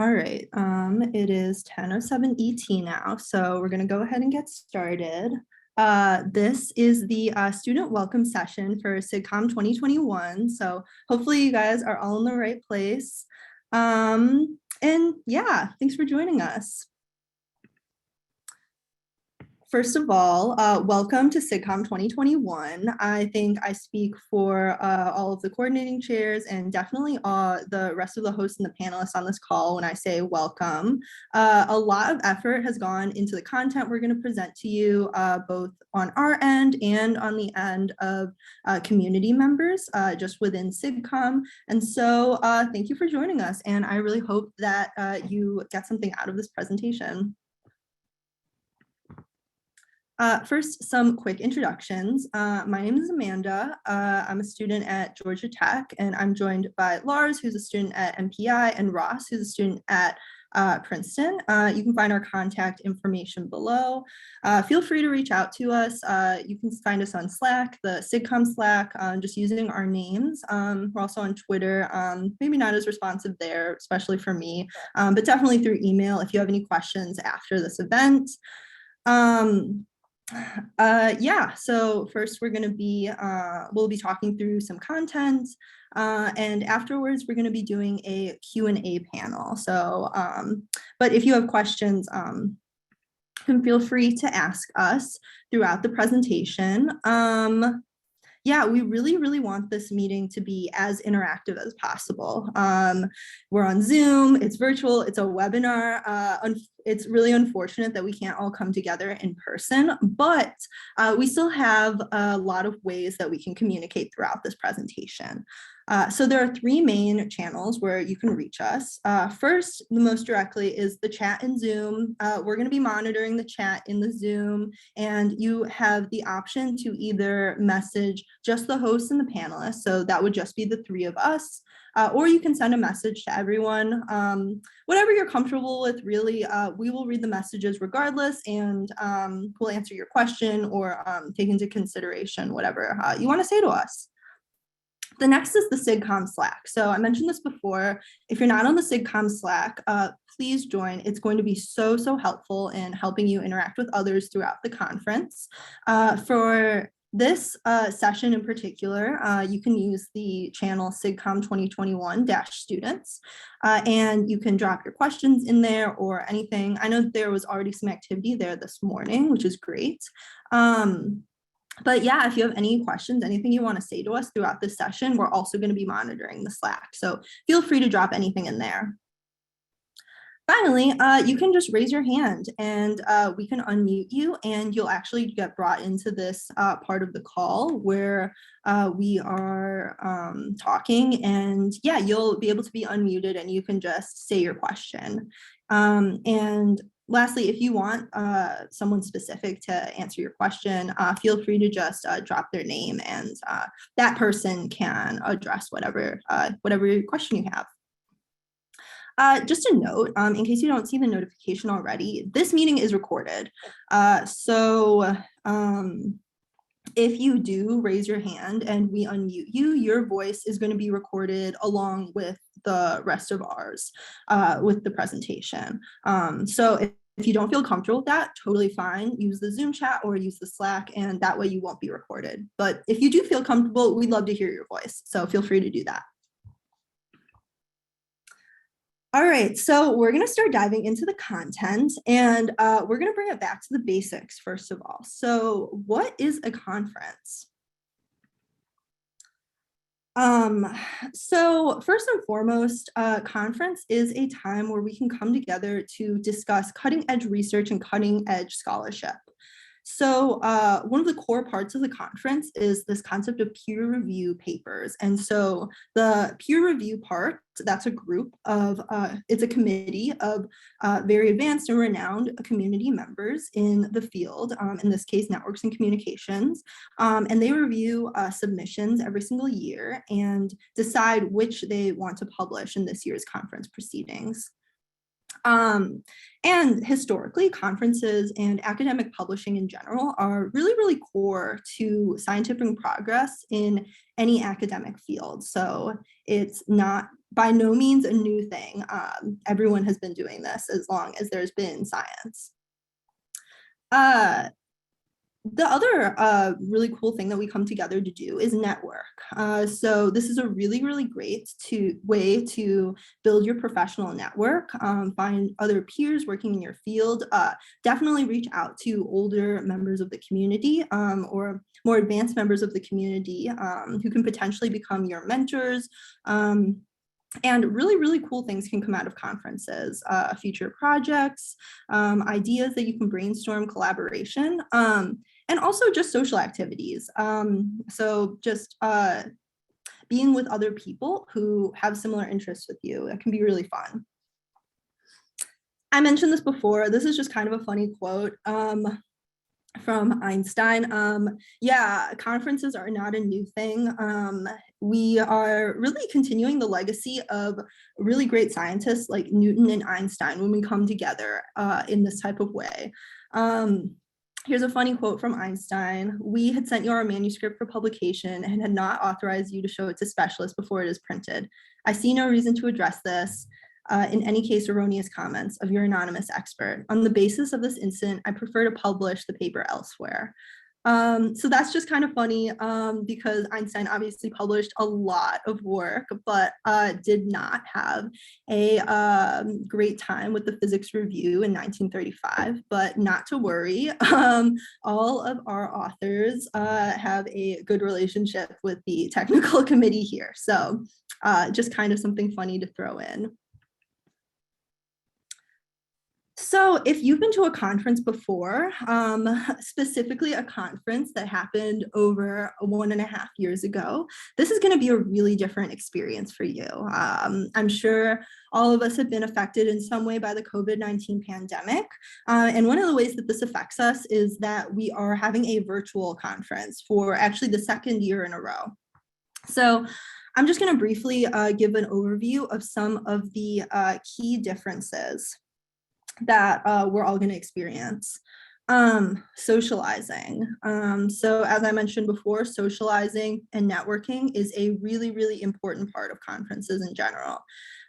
All right, it is 10:07 ET now, so we're going to go ahead and get started. This is the student welcome session for SIGCOMM 2021, so hopefully you guys are all in the right place. And yeah, thanks for joining us. First of all, welcome to SIGCOMM 2021. I think I speak for all of the coordinating chairs and definitely the rest of the hosts and the panelists on this call when I say welcome. A lot of effort has gone into the content we're going to present to you, both on our end and on the end of community members just within SIGCOMM. And so thank you for joining us. And I really hope that you get something out of this presentation. First, some quick introductions. My name is Amanda. I'm a student at Georgia Tech, and I'm joined by Lars, who's a student at MPI, and Ross, who's a student at Princeton. You can find our contact information below. Feel free to reach out to us. You can find us on Slack, the SIGCOMM Slack, just using our names. We're also on Twitter, maybe not as responsive there, especially for me, but definitely through email if you have any questions after this event. Yeah, so first we're going to be, we'll be talking through some content, and afterwards we're going to be doing a Q&A panel. So, but if you have questions, then feel free to ask us throughout the presentation. Yeah, we really want this meeting to be as interactive as possible. We're on Zoom, it's virtual, it's a webinar. It's really unfortunate that we can't all come together in person, but we still have a lot of ways that we can communicate throughout this presentation. So there are three main channels where you can reach us. First, the most directly is the chat in Zoom. We're going to be monitoring the chat in the Zoom, and you have the option to either message just the hosts and the panelists, so that would just be the three of us, or you can send a message to everyone. Whatever you're comfortable with, really. We will read the messages regardless, and we'll answer your question or take into consideration whatever you want to say to us. The next is the SIGCOMM Slack. So I mentioned this before. If you're not on the SIGCOMM Slack, please join. It's going to be so helpful in helping you interact with others throughout the conference. For this session in particular, you can use the channel SIGCOMM 2021-students, and you can drop your questions in there or anything. I know that there was already some activity there this morning, which is great. But yeah, if you have any questions, anything you want to say to us throughout this session, we're also going to be monitoring the Slack. So feel free to drop anything in there. Finally, you can just raise your hand and we can unmute you, and you'll actually get brought into this part of the call where we are talking, and yeah, you'll be able to be unmuted and you can just say your question. And lastly, if you want someone specific to answer your question, feel free to just drop their name, and that person can address whatever question you have. Just a note, in case you don't see the notification already, this meeting is recorded. So if you do raise your hand and we unmute you, your voice is going to be recorded along with the rest of ours with the presentation. So if you don't feel comfortable with that, totally fine. Use the Zoom chat or use the Slack, and that way you won't be recorded. But if you do feel comfortable, we'd love to hear your voice. So feel free to do that. All right, so we're going to start diving into the content, and we're going to bring it back to the basics first of all. So what is a conference? So first and foremost, conference is a time where we can come together to discuss cutting edge research and cutting edge scholarship. So one of the core parts of the conference is this concept of peer review papers. And so the peer review part, that's a group of, it's a committee of very advanced and renowned community members in the field, in this case, networks and communications. And they review submissions every single year and decide which they want to publish in this year's conference proceedings. And historically, conferences and academic publishing in general are really, really core to scientific progress in any academic field. So it's not by no means a new thing. Everyone has been doing this as long as there's been science. The other really cool thing that we come together to do is network. So this is a really, really great way to build your professional network, find other peers working in your field, definitely reach out to older members of the community or more advanced members of the community who can potentially become your mentors. And really, really cool things can come out of conferences, future projects, ideas that you can brainstorm, collaboration, and also just social activities. So just being with other people who have similar interests with you, that can be really fun. I mentioned this before. This is just kind of a funny quote from Einstein. Yeah, conferences are not a new thing. We are really continuing the legacy of really great scientists like Newton and Einstein when we come together in this type of way. Here's a funny quote from Einstein. "We had sent you our manuscript for publication and had not authorized you to show it to specialists before it is printed. I see no reason to address this. In any case, erroneous comments of your anonymous expert. On the basis of this incident, I prefer to publish the paper elsewhere." So that's just kind of funny because Einstein obviously published a lot of work, but did not have a great time with the physics review in 1935, but not to worry. All of our authors have a good relationship with the technical committee here. So just kind of something funny to throw in. So if you've been to a conference before, specifically a conference that happened over 1.5 years ago, this is going to be a really different experience for you. I'm sure all of us have been affected in some way by the COVID-19 pandemic. And one of the ways that this affects us is that we are having a virtual conference for actually the second year in a row. So I'm just going to briefly give an overview of some of the key differences that we're all going to experience. Socializing. So as I mentioned before, socializing and networking is a really, really important part of conferences in general.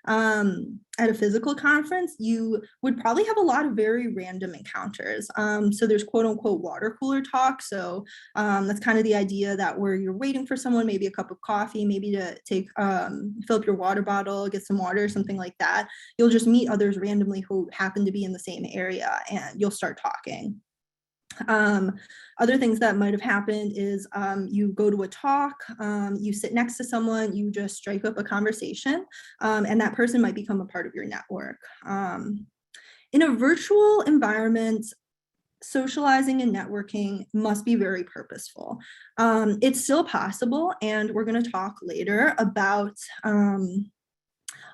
At a physical conference, you would probably have a lot of very random encounters. So there's quote unquote water cooler talk. So that's kind of the idea that where you're waiting for someone, maybe a cup of coffee, maybe to take, fill up your water bottle, get some water, something like that. You'll just meet others randomly who happen to be in the same area and you'll start talking. Other things that might have happened is you go to a talk, you sit next to someone, you just strike up a conversation, and that person might become a part of your network. In a virtual environment, socializing and networking must be very purposeful. It's still possible, and we're going to talk later about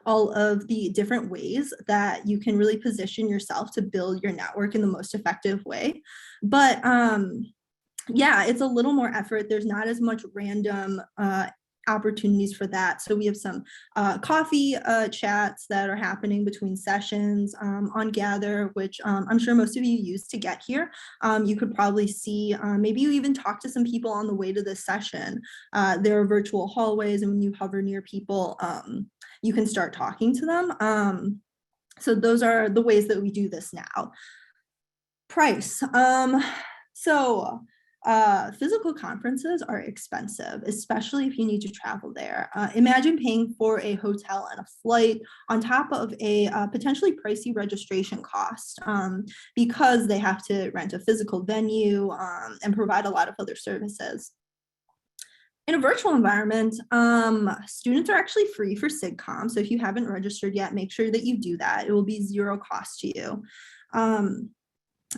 all of the different ways that you can really position yourself to build your network in the most effective way. But yeah, it's a little more effort. There's not as much random opportunities for that. So we have some coffee chats that are happening between sessions on Gather, which I'm sure most of you use to get here. You could probably see, maybe you even talk to some people on the way to this session. There are virtual hallways, and when you hover near people, you can start talking to them. So those are the ways that we do this now. Price. Physical conferences are expensive, especially if you need to travel there. Imagine paying for a hotel and a flight on top of a potentially pricey registration cost because they have to rent a physical venue and provide a lot of other services. In a virtual environment, students are actually free for SIGCOMM. So if you haven't registered yet, make sure that you do that. It will be zero cost to you.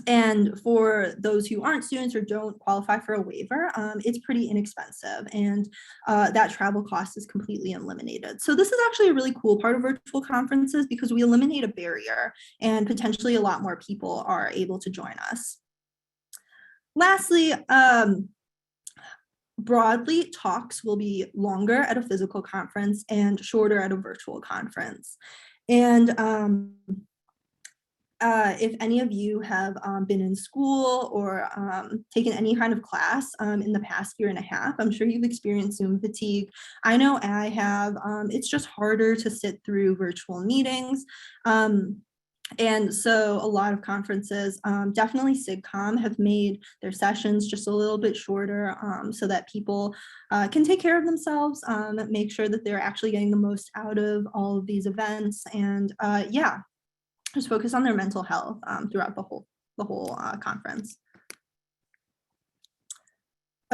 And for those who aren't students or don't qualify for a waiver, it's pretty inexpensive, and that travel cost is completely eliminated. So this is actually a really cool part of virtual conferences because we eliminate a barrier and potentially a lot more people are able to join us. Lastly, broadly, talks will be longer at a physical conference and shorter at a virtual conference. And if any of you have been in school or taken any kind of class in the past year and a half, I'm sure you've experienced Zoom fatigue. I know I have. It's just harder to sit through virtual meetings. And so a lot of conferences, definitely SIGCOMM, have made their sessions just a little bit shorter so that people can take care of themselves, make sure that they're actually getting the most out of all of these events, and yeah, just focus on their mental health throughout the whole conference.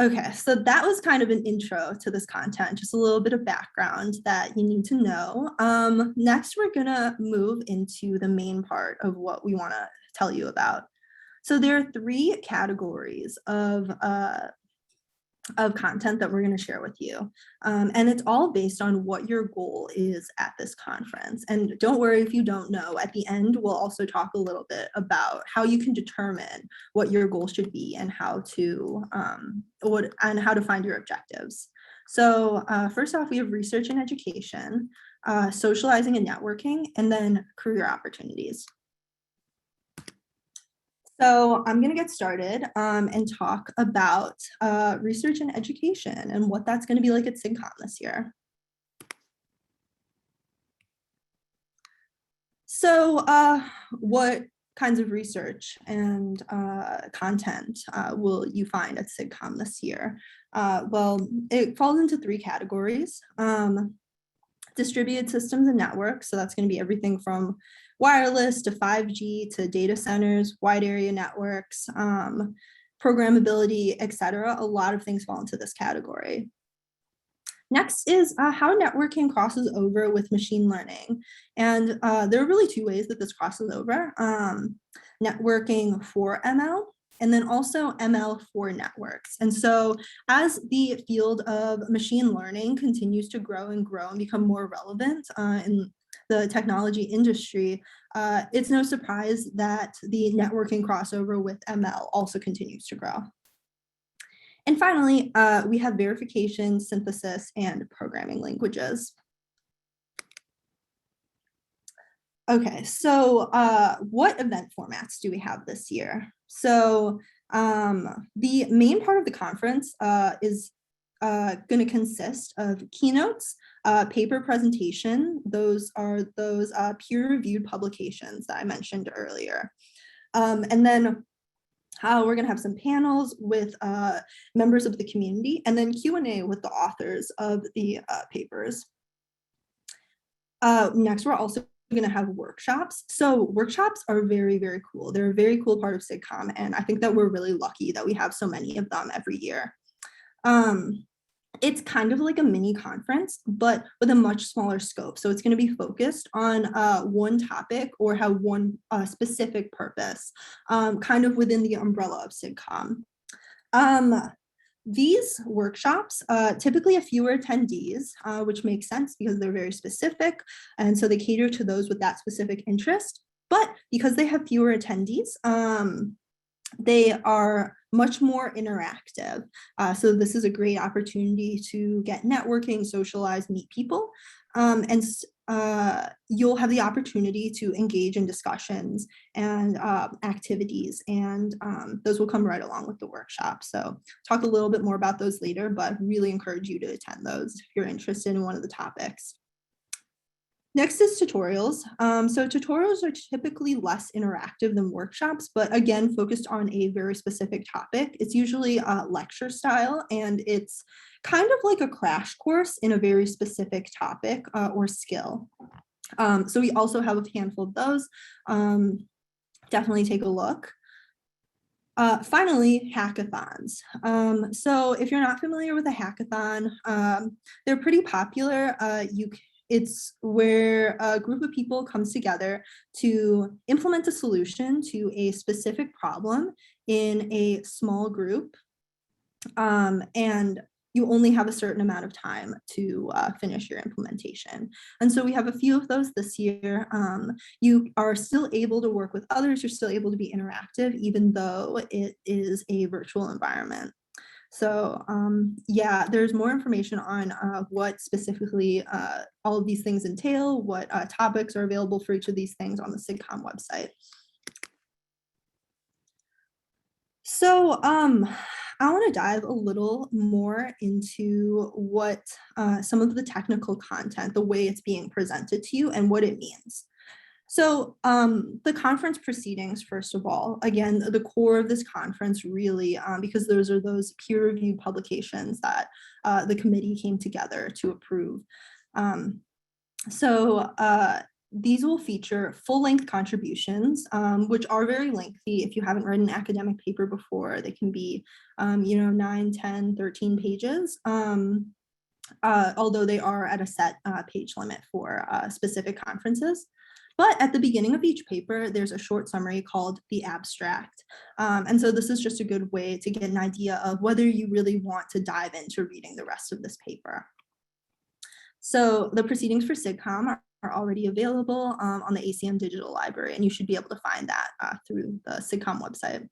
Okay, so that was kind of an intro to this content, just a little bit of background that you need to know. Next, we're gonna move into the main part of what we wanna tell you about. So there are 3 categories of content that we're going to share with you. And it's all based on what your goal is at this conference. And don't worry if you don't know. At the end, we'll also talk a little bit about how you can determine what your goal should be and how to find your objectives. So first off, we have research and education, socializing and networking, and then career opportunities. So I'm going to get started and talk about research and education and what that's going to be like at SIGCOMM this year. So what kinds of research and content will you find at SIGCOMM this year? Well, it falls into 3 categories. Distributed systems and networks. So that's going to be everything from wireless to 5G to data centers, wide area networks, programmability, etc. A lot of things fall into this category. Next is how networking crosses over with machine learning. And there are really 2 ways that this crosses over. Networking for ML, and then also ML for networks. And so as the field of machine learning continues to grow and become more relevant in the technology industry, it's no surprise that the networking crossover with ML also continues to grow. And finally, we have verification, synthesis, and programming languages. Okay, so what event formats do we have this year? So the main part of the conference is going to consist of keynotes, paper presentation. Those are those peer-reviewed publications that I mentioned earlier. And then we're going to have some panels with members of the community, and then Q&A with the authors of the papers. Next, we're also going to have workshops. So workshops are very, very cool. They're a very cool part of SIGCOMM, and I think that we're really lucky that we have so many of them every year. It's kind of like a mini conference, but with a much smaller scope. So it's going to be focused on one topic or have one specific purpose, kind of within the umbrella of SIGCOMM. These workshops typically have fewer attendees, which makes sense because they're very specific. And so they cater to those with that specific interest. But because they have fewer attendees, they are much more interactive. So this is a great opportunity to get networking, socialize, meet people. And you'll have the opportunity to engage in discussions and activities, and those will come right along with the workshop. So talk a little bit more about those later, but really encourage you to attend those if you're interested in one of the topics. Next is tutorials. So tutorials are typically less interactive than workshops, but again, focused on a very specific topic. It's usually lecture style, and it's kind of like a crash course in a very specific topic or skill. So we also have a handful of those. Definitely take a look. Finally, hackathons. So if you're not familiar with a hackathon, they're pretty popular. It's where a group of people comes together to implement a solution to a specific problem in a small group. And you only have a certain amount of time to finish your implementation. And so we have a few of those this year. You are still able to work with others. You're still able to be interactive, even though it is a virtual environment. So yeah, there's more information on what specifically all of these things entail, what topics are available for each of these things on the SIGCOMM website. So I want to dive a little more into what some of the technical content, the way it's being presented to you and what it means. So the conference proceedings, first of all, again, the core of this conference really, because those are those peer-reviewed publications that the committee came together to approve. Um, so these will feature full-length contributions, which are very lengthy. If you haven't read an academic paper before, they can be, 9, 10, 13 pages. Although they are at a set page limit for specific conferences. But at the beginning of each paper, there's a short summary called the abstract. And so this is just a good way to get an idea of whether you really want to dive into reading the rest of this paper. So the proceedings for SIGCOMM are already available on the ACM Digital Library, and you should be able to find that through the SIGCOMM website.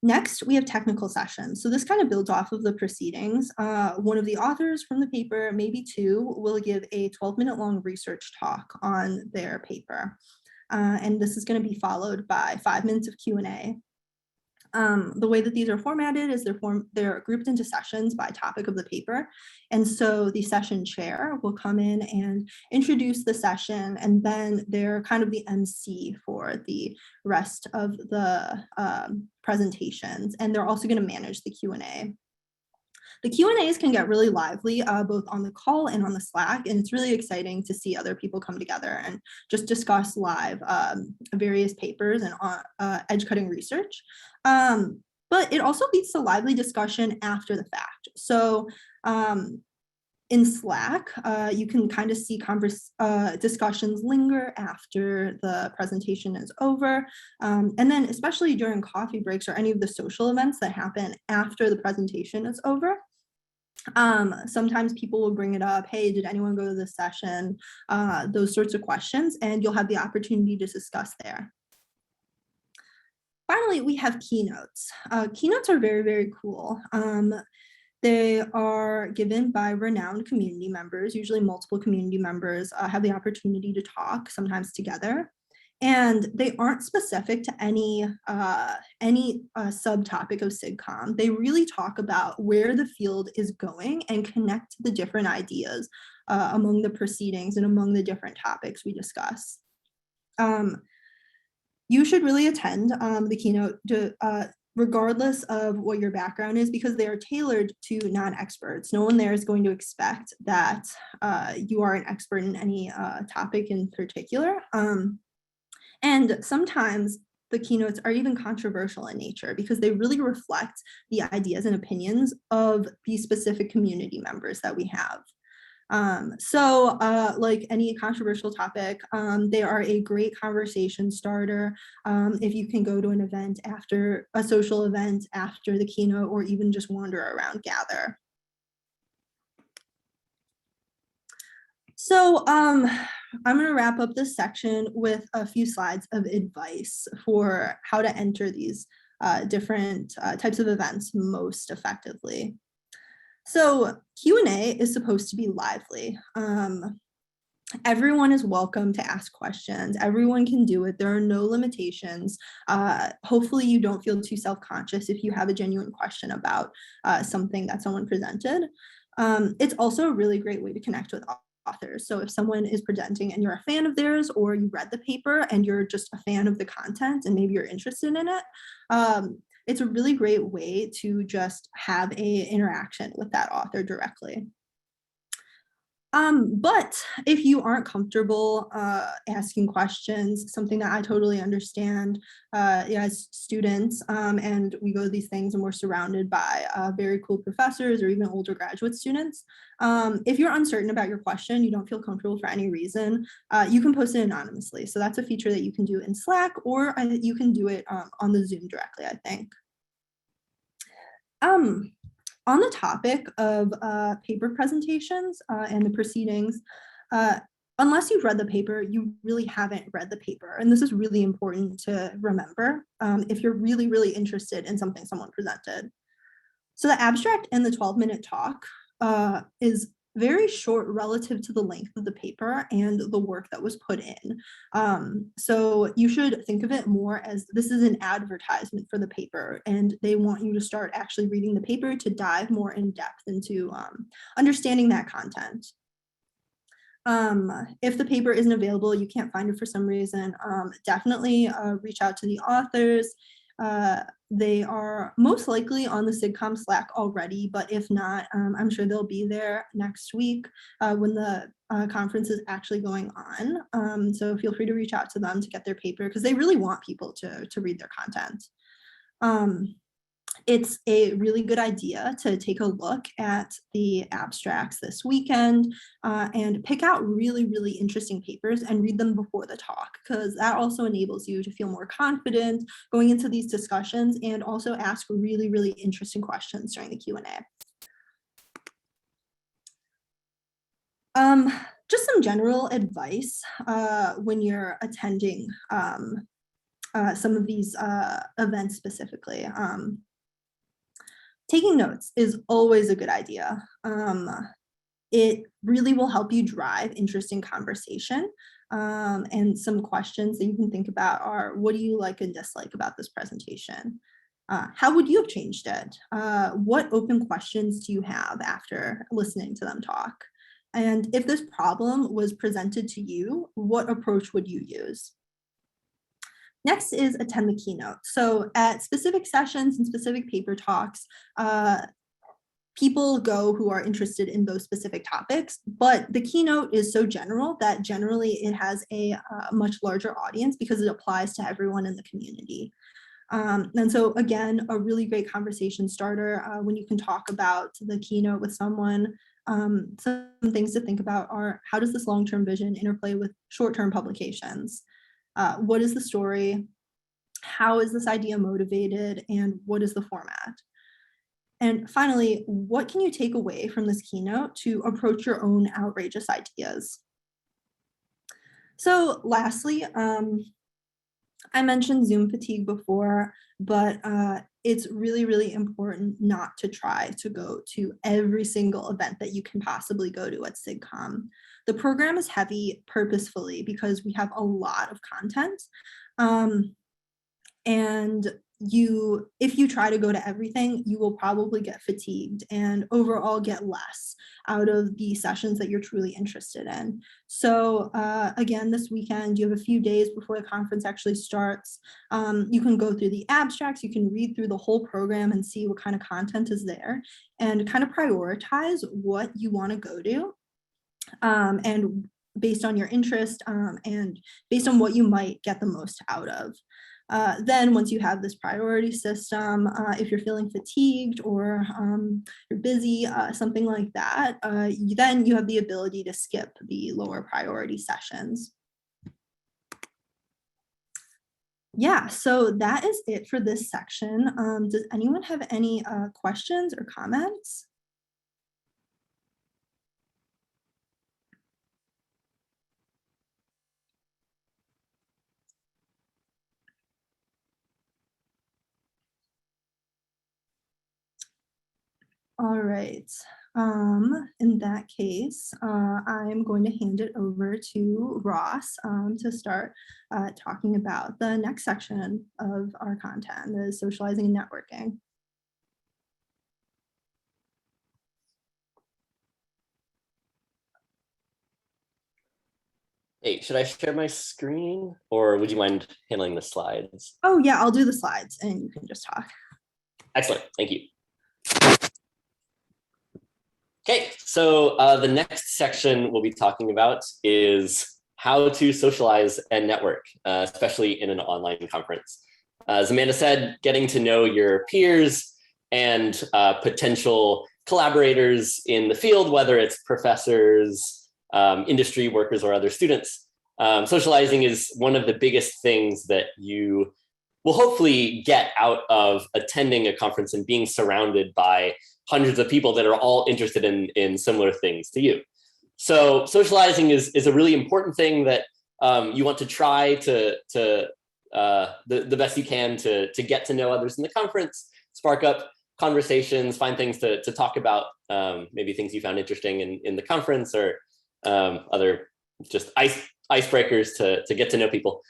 Next, we have technical sessions. So this kind of builds off of the proceedings. One of the authors from the paper, maybe two, will give a 12-minute long research talk on their paper. And this is going to be followed by 5 minutes of Q&A. The way that these are formatted is they're grouped into sessions by topic of the paper. And so the session chair will come in and introduce the session, and then they're kind of the MC for the rest of the presentations. And they're also going to manage the Q&A. The Q&As can get really lively, both on the call and on the Slack, and it's really exciting to see other people come together and just discuss live various papers and edge-cutting research. But it also leads to lively discussion after the fact. So in Slack, you can kind of see discussions linger after the presentation is over. And then especially during coffee breaks or any of the social events that happen after the presentation is over. Sometimes people will bring it up, hey, did anyone go to this session? Those sorts of questions, and you'll have the opportunity to discuss there. Finally, we have keynotes. Keynotes are very, very cool. They are given by renowned community members. Usually multiple community members have the opportunity to talk, sometimes together. And they aren't specific to any subtopic of SIGCOMM. They really talk about where the field is going and connect the different ideas among the proceedings and among the different topics we discuss. You should really attend the keynote regardless of what your background is, because they are tailored to non-experts. No one there is going to expect that you are an expert in any topic in particular. And sometimes the keynotes are even controversial in nature because they really reflect the ideas and opinions of the specific community members that we have. Like any controversial topic, they are a great conversation starter. If you can go to an event after a social event after the keynote, or even just wander around, gather. So I'm going to wrap up this section with a few slides of advice for how to enter these different types of events most effectively. So Q&A is supposed to be lively. Everyone is welcome to ask questions. Everyone can do it. There are no limitations. Hopefully you don't feel too self-conscious if you have a genuine question about something that someone presented. It's also a really great way to connect with authors. So if someone is presenting and you're a fan of theirs, or you read the paper and you're just a fan of the content and maybe you're interested in it, it's a really great way to just have an interaction with that author directly. But if you aren't comfortable asking questions, something that I totally understand as students, and we go to these things and we're surrounded by very cool professors or even older graduate students. If you're uncertain about your question, you don't feel comfortable for any reason, you can post it anonymously. So that's a feature that you can do in Slack, or you can do it on the Zoom directly, I think. On the topic of paper presentations and the proceedings, unless you've read the paper, you really haven't read the paper. And this is really important to remember if you're really, really interested in something someone presented. So the abstract and the 12-minute talk is very short relative to the length of the paper and the work that was put in. So you should think of it more as this is an advertisement for the paper, and they want you to start actually reading the paper to dive more in depth into understanding that content. If the paper isn't available, you can't find it for some reason, definitely reach out to the authors. They are most likely on the SIGCOMM Slack already, but if not, I'm sure they'll be there next week when the conference is actually going on. So feel free to reach out to them to get their paper because they really want people to read their content. It's a really good idea to take a look at the abstracts this weekend and pick out really, really interesting papers and read them before the talk, because that also enables you to feel more confident going into these discussions and also ask really, really interesting questions during the Q&A. Just some general advice when you're attending some of these events specifically. Taking notes is always a good idea. It really will help you drive interesting conversation. And some questions that you can think about are, what do you like and dislike about this presentation? How would you have changed it? What open questions do you have after listening to them talk? And if this problem was presented to you, what approach would you use? Next is attend the keynote. So at specific sessions and specific paper talks, people go who are interested in those specific topics, but the keynote is so general that generally it has a much larger audience because it applies to everyone in the community. And so again, a really great conversation starter when you can talk about the keynote with someone. Some things to think about are, how does this long-term vision interplay with short-term publications? What is the story? How is this idea motivated? And what is the format? And finally, what can you take away from this keynote to approach your own outrageous ideas? So lastly, I mentioned Zoom fatigue before, but it's really, really important not to try to go to every single event that you can possibly go to at SIGCOMM. The program is heavy purposefully because we have a lot of content. And if you try to go to everything, you will probably get fatigued and overall get less out of the sessions that you're truly interested in. So again, this weekend, you have a few days before the conference actually starts. You can go through the abstracts, you can read through the whole program and see what kind of content is there and kind of prioritize what you want to go to. And based on your interest and based on what you might get the most out of. Then once you have this priority system, if you're feeling fatigued or you're busy, something like that, then you have the ability to skip the lower priority sessions. Yeah, so that is it for this section. Does anyone have any questions or comments? All right. In that case, I'm going to hand it over to Ross to start talking about the next section of our content, the socializing and networking. Hey, should I share my screen or would you mind handling the slides? Oh yeah, I'll do the slides and you can just talk. Excellent, thank you. Okay, so the next section we'll be talking about is how to socialize and network, especially in an online conference. As Amanda said, getting to know your peers and potential collaborators in the field, whether it's professors, industry workers, or other students. Socializing is one of the biggest things that you will hopefully get out of attending a conference and being surrounded by hundreds of people that are all interested in similar things to you. So socializing is a really important thing that you want to try to the best you can to get to know others in the conference, spark up conversations, find things to talk about, maybe things you found interesting in the conference, or other just icebreakers to get to know people.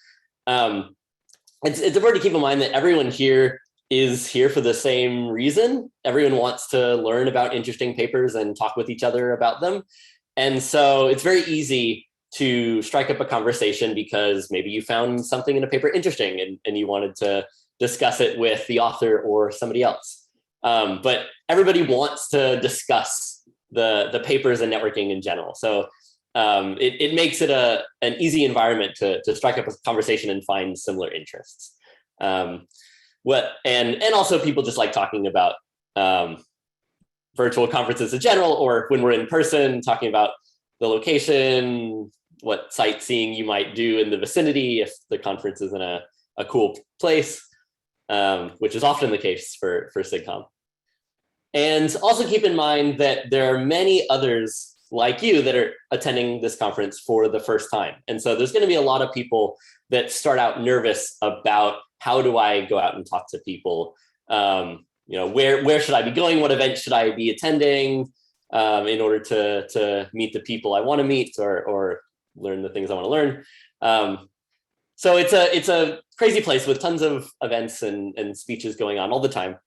It's important to keep in mind that everyone here is here for the same reason. Everyone wants to learn about interesting papers and talk with each other about them. And so it's very easy to strike up a conversation because maybe you found something in a paper interesting and you wanted to discuss it with the author or somebody else. But everybody wants to discuss the papers and networking in general. So it makes it an easy environment to strike up a conversation and find similar interests. And also people just like talking about virtual conferences in general, or when we're in person, talking about the location, what sightseeing you might do in the vicinity if the conference is in a cool place, which is often the case for SIGCOMM'. And also keep in mind that there are many others like you that are attending this conference for the first time. And so there's going to be a lot of people that start out nervous about, how do I go out and talk to people? Where should I be going? What event should I be attending in order to meet the people I want to meet, or learn the things I want to learn? So it's a crazy place with tons of events and speeches going on all the time.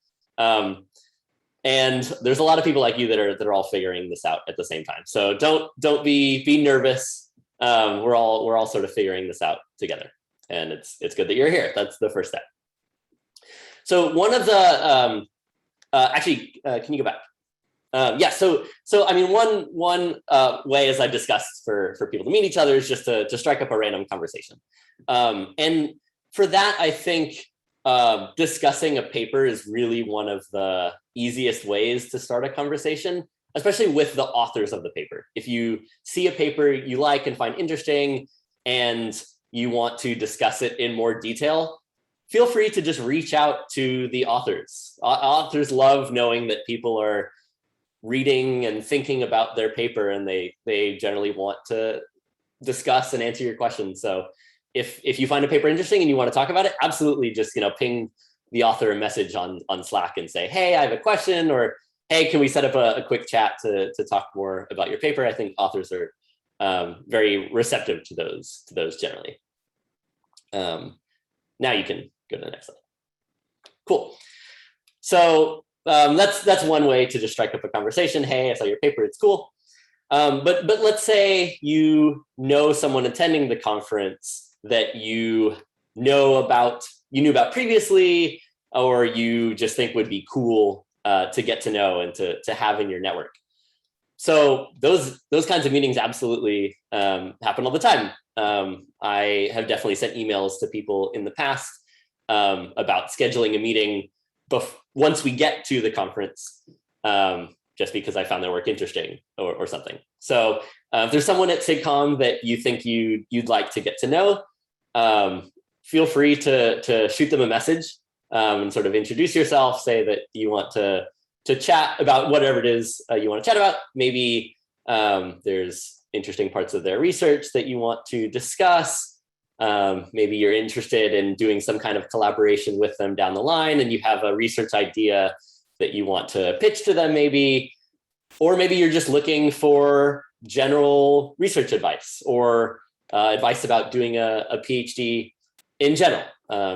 And there's a lot of people like you that are all figuring this out at the same time. So don't be nervous. We're all sort of figuring this out together, and it's good that you're here. That's the first step. So one of the can you go back? So I mean, one way, as I've discussed, for people to meet each other is just to strike up a random conversation. And for that, I think discussing a paper is really one of the easiest ways to start a conversation, especially with the authors of the paper. If you see a paper you like and find interesting and you want to discuss it in more detail, feel free to just reach out to the authors. Authors love knowing that people are reading and thinking about their paper, and they generally want to discuss and answer your questions. So if you find a paper interesting and you want to talk about it, absolutely just ping the author a message on Slack and say, hey, I have a question, or hey, can we set up a quick chat to talk more about your paper? I think authors are very receptive to those generally. Now you can go to the next slide. Cool. So that's one way to just strike up a conversation. Hey, I saw your paper, it's cool. But let's say you know someone attending the conference that you knew about previously, or you just think would be cool to get to know and to have in your network. So those kinds of meetings absolutely happen all the time. I have definitely sent emails to people in the past about scheduling a meeting once we get to the conference, just because I found their work interesting or something. So if there's someone at SIGCOMM' that you think you'd like to get to know, feel free to shoot them a message and sort of introduce yourself, say that you want to chat about whatever it is you want to chat about. Maybe there's interesting parts of their research that you want to discuss. Maybe you're interested in doing some kind of collaboration with them down the line, and you have a research idea that you want to pitch to them maybe, or maybe you're just looking for general research advice, or advice about doing a PhD in general,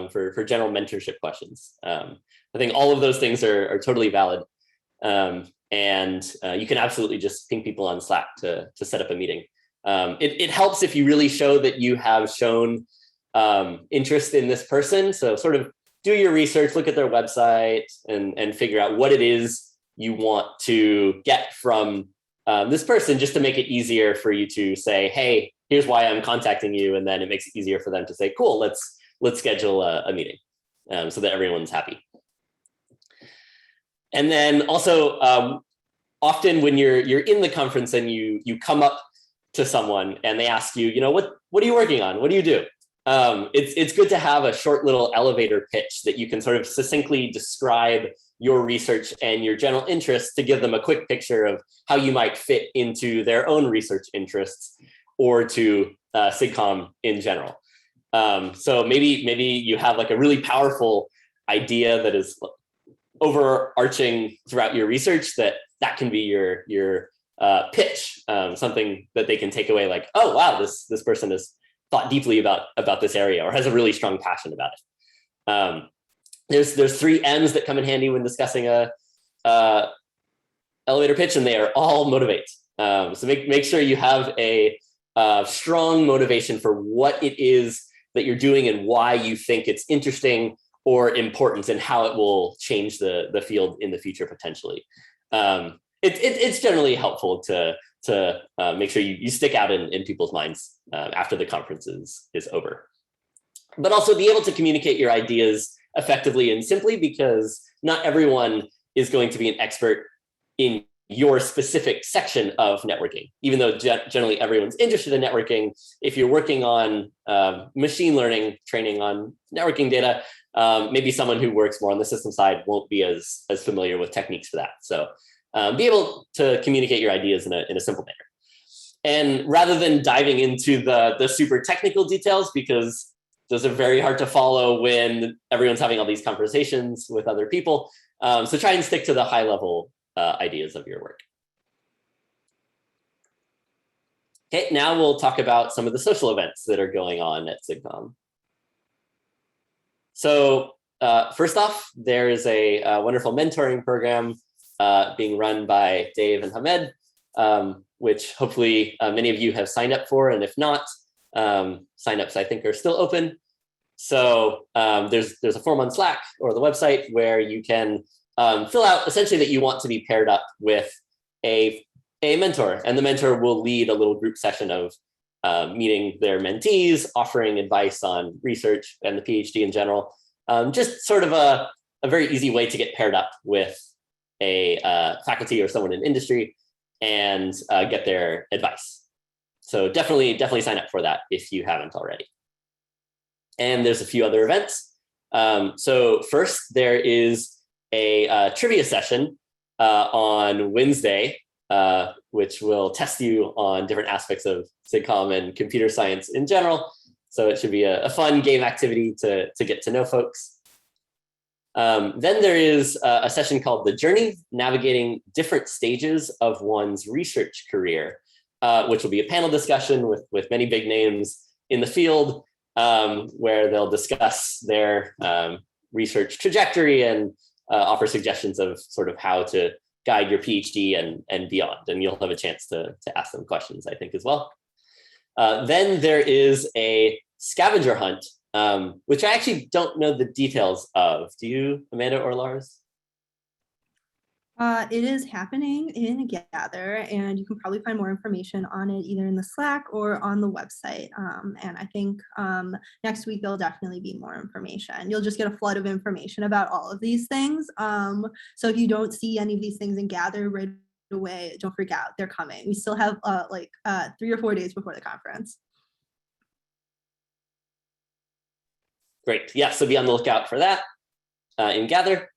for general mentorship questions. I think all of those things are totally valid. And you can absolutely just ping people on Slack to set up a meeting. It helps if you really show that you have shown interest in this person. So sort of do your research, look at their website, and figure out what it is you want to get from this person, just to make it easier for you to say, hey, here's why I'm contacting you. And then it makes it easier for them to say, cool, let's schedule a meeting, so that everyone's happy. And then also, often when you're in the conference and you come up to someone and they ask you, what are you working on? What do you do? It's good to have a short little elevator pitch that you can sort of succinctly describe your research and your general interests, to give them a quick picture of how you might fit into their own research interests or to SIGCOMM' in general. So maybe you have like a really powerful idea that is overarching throughout your research, that can be your pitch, something that they can take away like, oh, wow, this person has thought deeply about this area or has a really strong passion about it. There's 3 M's that come in handy when discussing a elevator pitch, and they are all motivate. So make sure you have a strong motivation for what it is that you're doing and why you think it's interesting or important and how it will change the field in the future potentially. It's generally helpful to make sure you stick out in people's minds after the conference is over. But also be able to communicate your ideas effectively and simply, because not everyone is going to be an expert in your specific section of networking. Even though generally everyone's interested in networking, if you're working on machine learning training on networking data, maybe someone who works more on the system side won't be as familiar with techniques for that. So be able to communicate your ideas in a simple manner. And rather than diving into the super technical details, because those are very hard to follow when everyone's having all these conversations with other people. So try and stick to the high level ideas of your work. Okay, now we'll talk about some of the social events that are going on at SIGCOMM'. So first off, there is a wonderful mentoring program being run by Dave and Hamed, which hopefully many of you have signed up for. And if not, signups I think are still open. So there's a form on Slack or the website where you can fill out essentially that you want to be paired up with a mentor, and the mentor will lead a little group session of meeting their mentees, offering advice on research and the PhD in general. Just sort of a very easy way to get paired up with a faculty or someone in industry and get their advice. So definitely sign up for that if you haven't already. And there's a few other events. So first, there is a trivia session on Wednesday, which will test you on different aspects of SIGCOMM and computer science in general. So it should be a fun game activity to get to know folks. Then there is a session called The Journey, Navigating Different Stages of One's Research Career, which will be a panel discussion with many big names in the field, where they'll discuss their research trajectory and offer suggestions of sort of how to guide your PhD and beyond. And you'll have a chance to ask them questions, I think, as well. Then there is a scavenger hunt, which I actually don't know the details of. Do you, Amanda or Lars? It is happening in Gather, and you can probably find more information on it either in the Slack or on the website. And I think next week there'll definitely be more information. You'll just get a flood of information about all of these things. So if you don't see any of these things in Gather right away, don't freak out, they're coming. We still have 3 or 4 days before the conference. Great, yeah, so be on the lookout for that in Gather.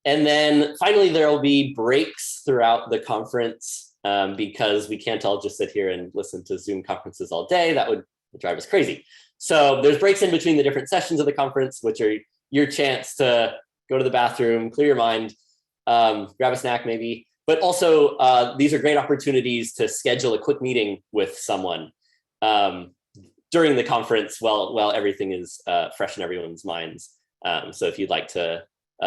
And then finally, there will be breaks throughout the conference because we can't all just sit here and listen to Zoom conferences all day. That would drive us crazy. So there's breaks in between the different sessions of the conference, which are your chance to go to the bathroom, clear your mind, grab a snack maybe. But also, these are great opportunities to schedule a quick meeting with someone during the conference while everything is fresh in everyone's minds. So if you'd like to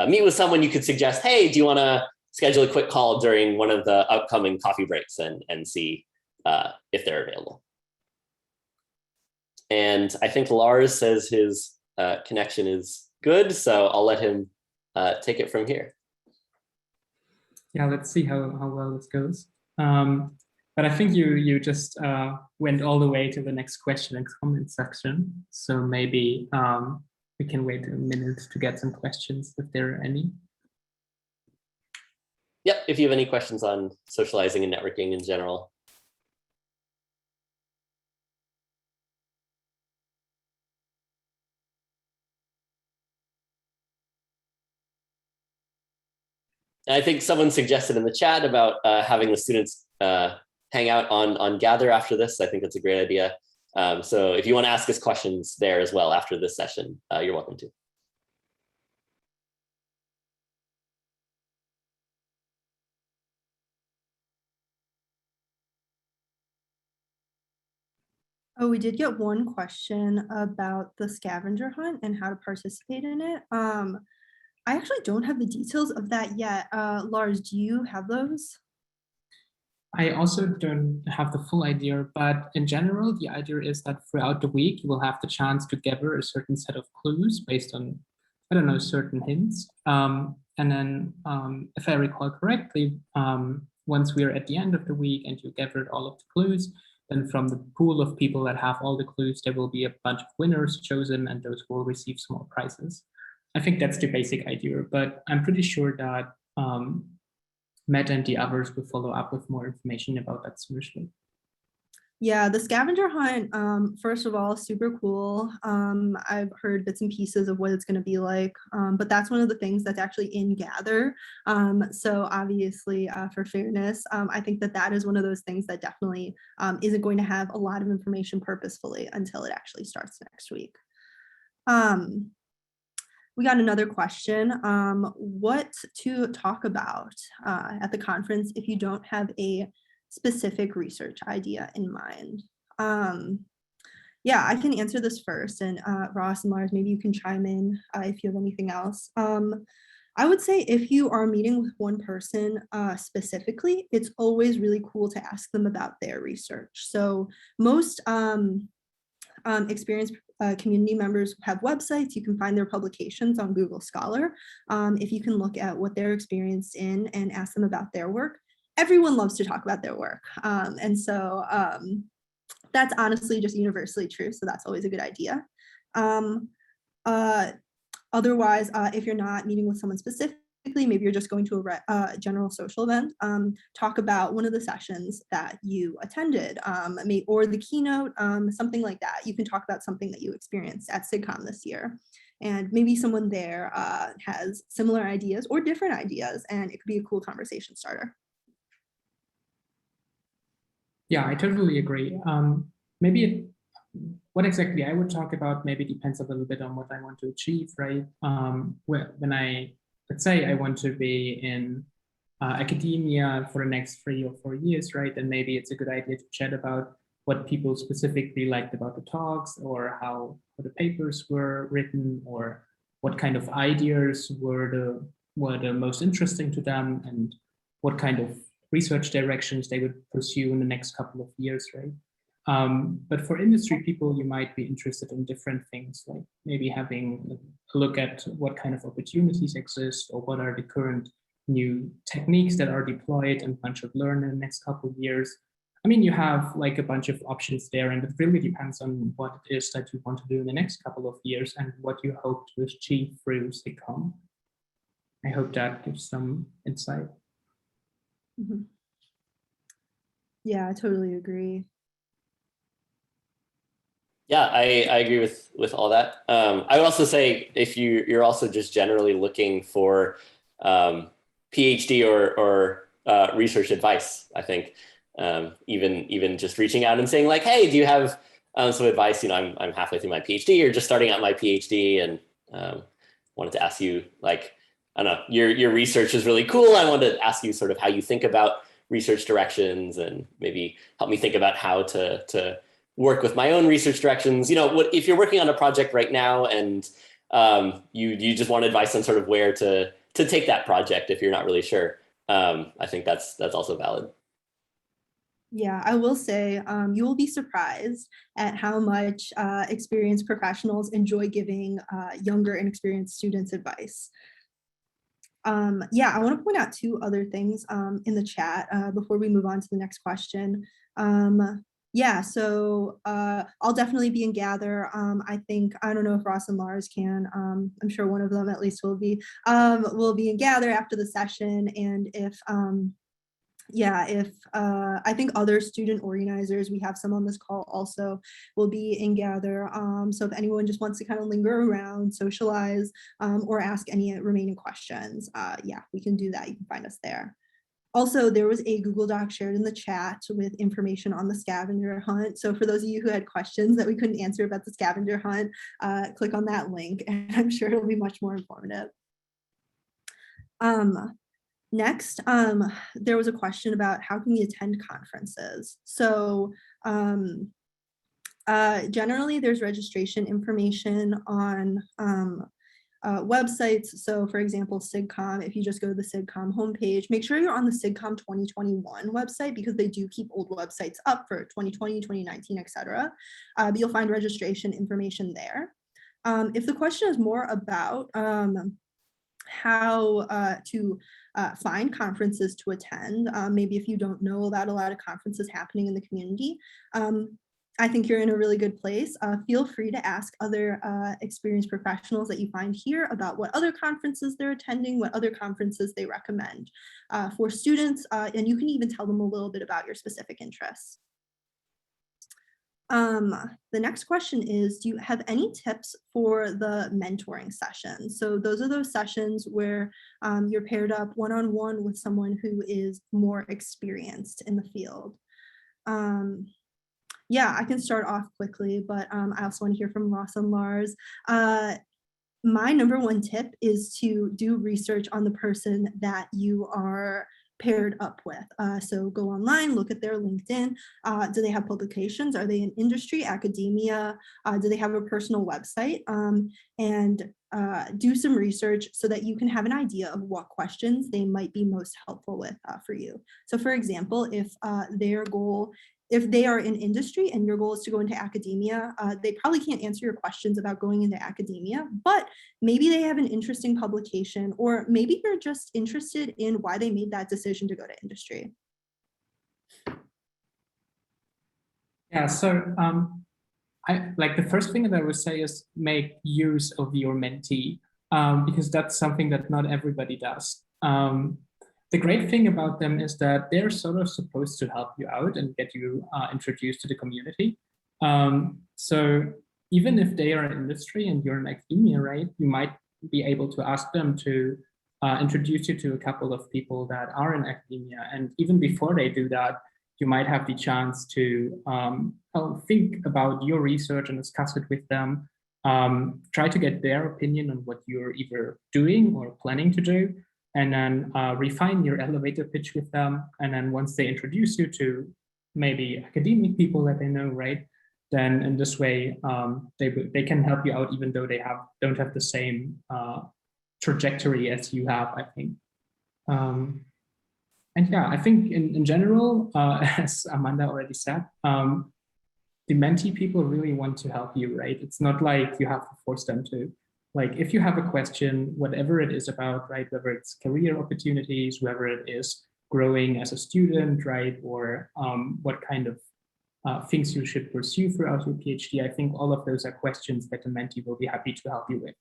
meet with someone, you could suggest, hey, do you want to schedule a quick call during one of the upcoming coffee breaks and see if they're available. And I think Lars says his connection is good, so I'll let him take it from here. Yeah, let's see how well this goes. But I think you just went all the way to the next question and comment section. So maybe we can wait a minute to get some questions if there are any. Yep, if you have any questions on socializing and networking in general. And I think someone suggested in the chat about having the students hang out on Gather after this. I think that's a great idea. So if you want to ask us questions there as well after this session, you're welcome to. Oh, we did get one question about the scavenger hunt and how to participate in it. I actually don't have the details of that yet. Lars, do you have those? I also don't have the full idea, but in general, the idea is that throughout the week, you will have the chance to gather a certain set of clues based on, I don't know, certain hints. And then, if I recall correctly, once we are at the end of the week and you gathered all of the clues, then from the pool of people that have all the clues, there will be a bunch of winners chosen, and those will receive small prizes. I think that's the basic idea, but I'm pretty sure that Matt and the others will follow up with more information about that solution. Yeah, the scavenger hunt, first of all, super cool. I've heard bits and pieces of what it's going to be like, but that's one of the things that's actually in Gather. So obviously, for fairness, I think that that is one of those things that definitely isn't going to have a lot of information purposefully until it actually starts next week. We got another question. What to talk about at the conference if you don't have a specific research idea in mind? Yeah, I can answer this first, and Ross and Lars, maybe you can chime in if you have anything else. I would say if you are meeting with one person specifically, it's always really cool to ask them about their research. So most experienced community members have websites. You can find their publications on Google Scholar. If you can look at what they're experienced in and ask them about their work, everyone loves to talk about their work. And so that's honestly just universally true. So that's always a good idea. Otherwise, if you're not meeting with someone specifically, maybe you're just going to a general social event, talk about one of the sessions that you attended, or the keynote, something like that. You can talk about something that you experienced at SIGCOMM this year. And maybe someone there has similar ideas or different ideas, and it could be a cool conversation starter. Yeah, I totally agree. What exactly I would talk about maybe depends a little bit on what I want to achieve, right? Let's say I want to be in academia for the next 3 or 4 years, right? And maybe it's a good idea to chat about what people specifically liked about the talks, or how the papers were written, or what kind of ideas were the most interesting to them, and what kind of research directions they would pursue in the next couple of years, right? But for industry people, you might be interested in different things, like maybe having a look at what kind of opportunities exist, or what are the current new techniques that are deployed and one should learn in the next couple of years. I mean, you have like a bunch of options there, and it really depends on what it is that you want to do in the next couple of years and what you hope to achieve through SIGCOMM. I hope that gives some insight. Mm-hmm. Yeah, I totally agree. Yeah, I agree with all that. I would also say if you're also just generally looking for PhD or research advice, I think even just reaching out and saying like, hey, do you have some advice? You know, I'm halfway through my PhD or just starting out my PhD, and wanted to ask you, like, I don't know, your research is really cool. I wanted to ask you sort of how you think about research directions, and maybe help me think about how to work with my own research directions. You know, if you're working on a project right now and you just want advice on sort of where to take that project if you're not really sure, I think that's also valid. Yeah, I will say you will be surprised at how much experienced professionals enjoy giving younger and experienced students advice. Yeah, I want to point out 2 other things in the chat before we move on to the next question. Yeah, so I'll definitely be in Gather. I don't know if Ross and Lars can. I'm sure one of them at least will be in Gather after the session. And if I think other student organizers, we have some on this call also, will be in Gather. So if anyone just wants to kind of linger around, socialize, or ask any remaining questions, yeah, we can do that. You can find us there. Also, there was a Google Doc shared in the chat with information on the scavenger hunt. So for those of you who had questions that we couldn't answer about the scavenger hunt, click on that link, and I'm sure it'll be much more informative. Next, there was a question about how can we attend conferences. So Generally, there's registration information on websites. So for example, SIGCOMM, if you just go to the SIGCOMM homepage, make sure you're on the SIGCOMM 2021 website because they do keep old websites up for 2020, 2019, etc. But you'll find registration information there. If the question is more about how to find conferences to attend, maybe if you don't know about a lot of conferences happening in the community, I think you're in a really good place. Feel free to ask other experienced professionals that you find here about what other conferences they're attending, what other conferences they recommend for students, and you can even tell them a little bit about your specific interests. The next question is, do you have any tips for the mentoring sessions? So those are those sessions where you're paired up one-on-one with someone who is more experienced in the field. Yeah, I can start off quickly, but I also want to hear from Ross and Lars. My number one tip is to do research on the person that you are paired up with. So go online, look at their LinkedIn. Do they have publications? Are they in industry, academia? Do they have a personal website? And do some research so that you can have an idea of what questions they might be most helpful with for you. So for example, if they are in industry and your goal is to go into academia, they probably can't answer your questions about going into academia, but maybe they have an interesting publication, or maybe you're just interested in why they made that decision to go to industry. Yeah, so the first thing that I would say is make use of your mentee, because that's something that not everybody does. The great thing about them is that they're sort of supposed to help you out and get you introduced to the community. So even if they are in industry and you're in academia, right, you might be able to ask them to introduce you to a couple of people that are in academia. And even before they do that, you might have the chance to think about your research and discuss it with them. Try to get their opinion on what you're either doing or planning to do, and then refine your elevator pitch with them. And then once they introduce you to maybe academic people that they know, right, then in this way, they can help you out even though they don't have the same trajectory as you have, I think. And yeah, I think in general, as Amanda already said, the mentee people really want to help you, right? It's not like you have to force them to. Like if you have a question, whatever it is about, right, whether it's career opportunities, whether it is growing as a student, right, or what kind of things you should pursue throughout your PhD, I think all of those are questions that the mentee will be happy to help you with.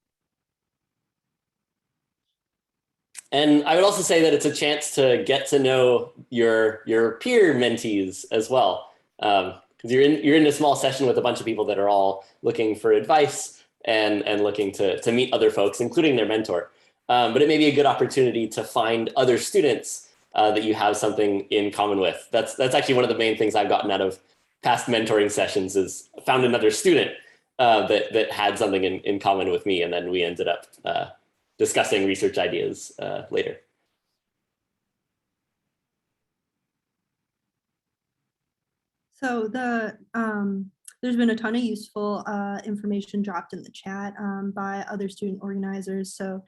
And I would also say that it's a chance to get to know your peer mentees as well, because you're in a small session with a bunch of people that are all looking for advice and looking to meet other folks, including their mentor. But it may be a good opportunity to find other students that you have something in common with. That's actually one of the main things I've gotten out of past mentoring sessions, is found another student that had something in common with me, and then we ended up discussing research ideas later. So there's been a ton of useful information dropped in the chat by other student organizers. So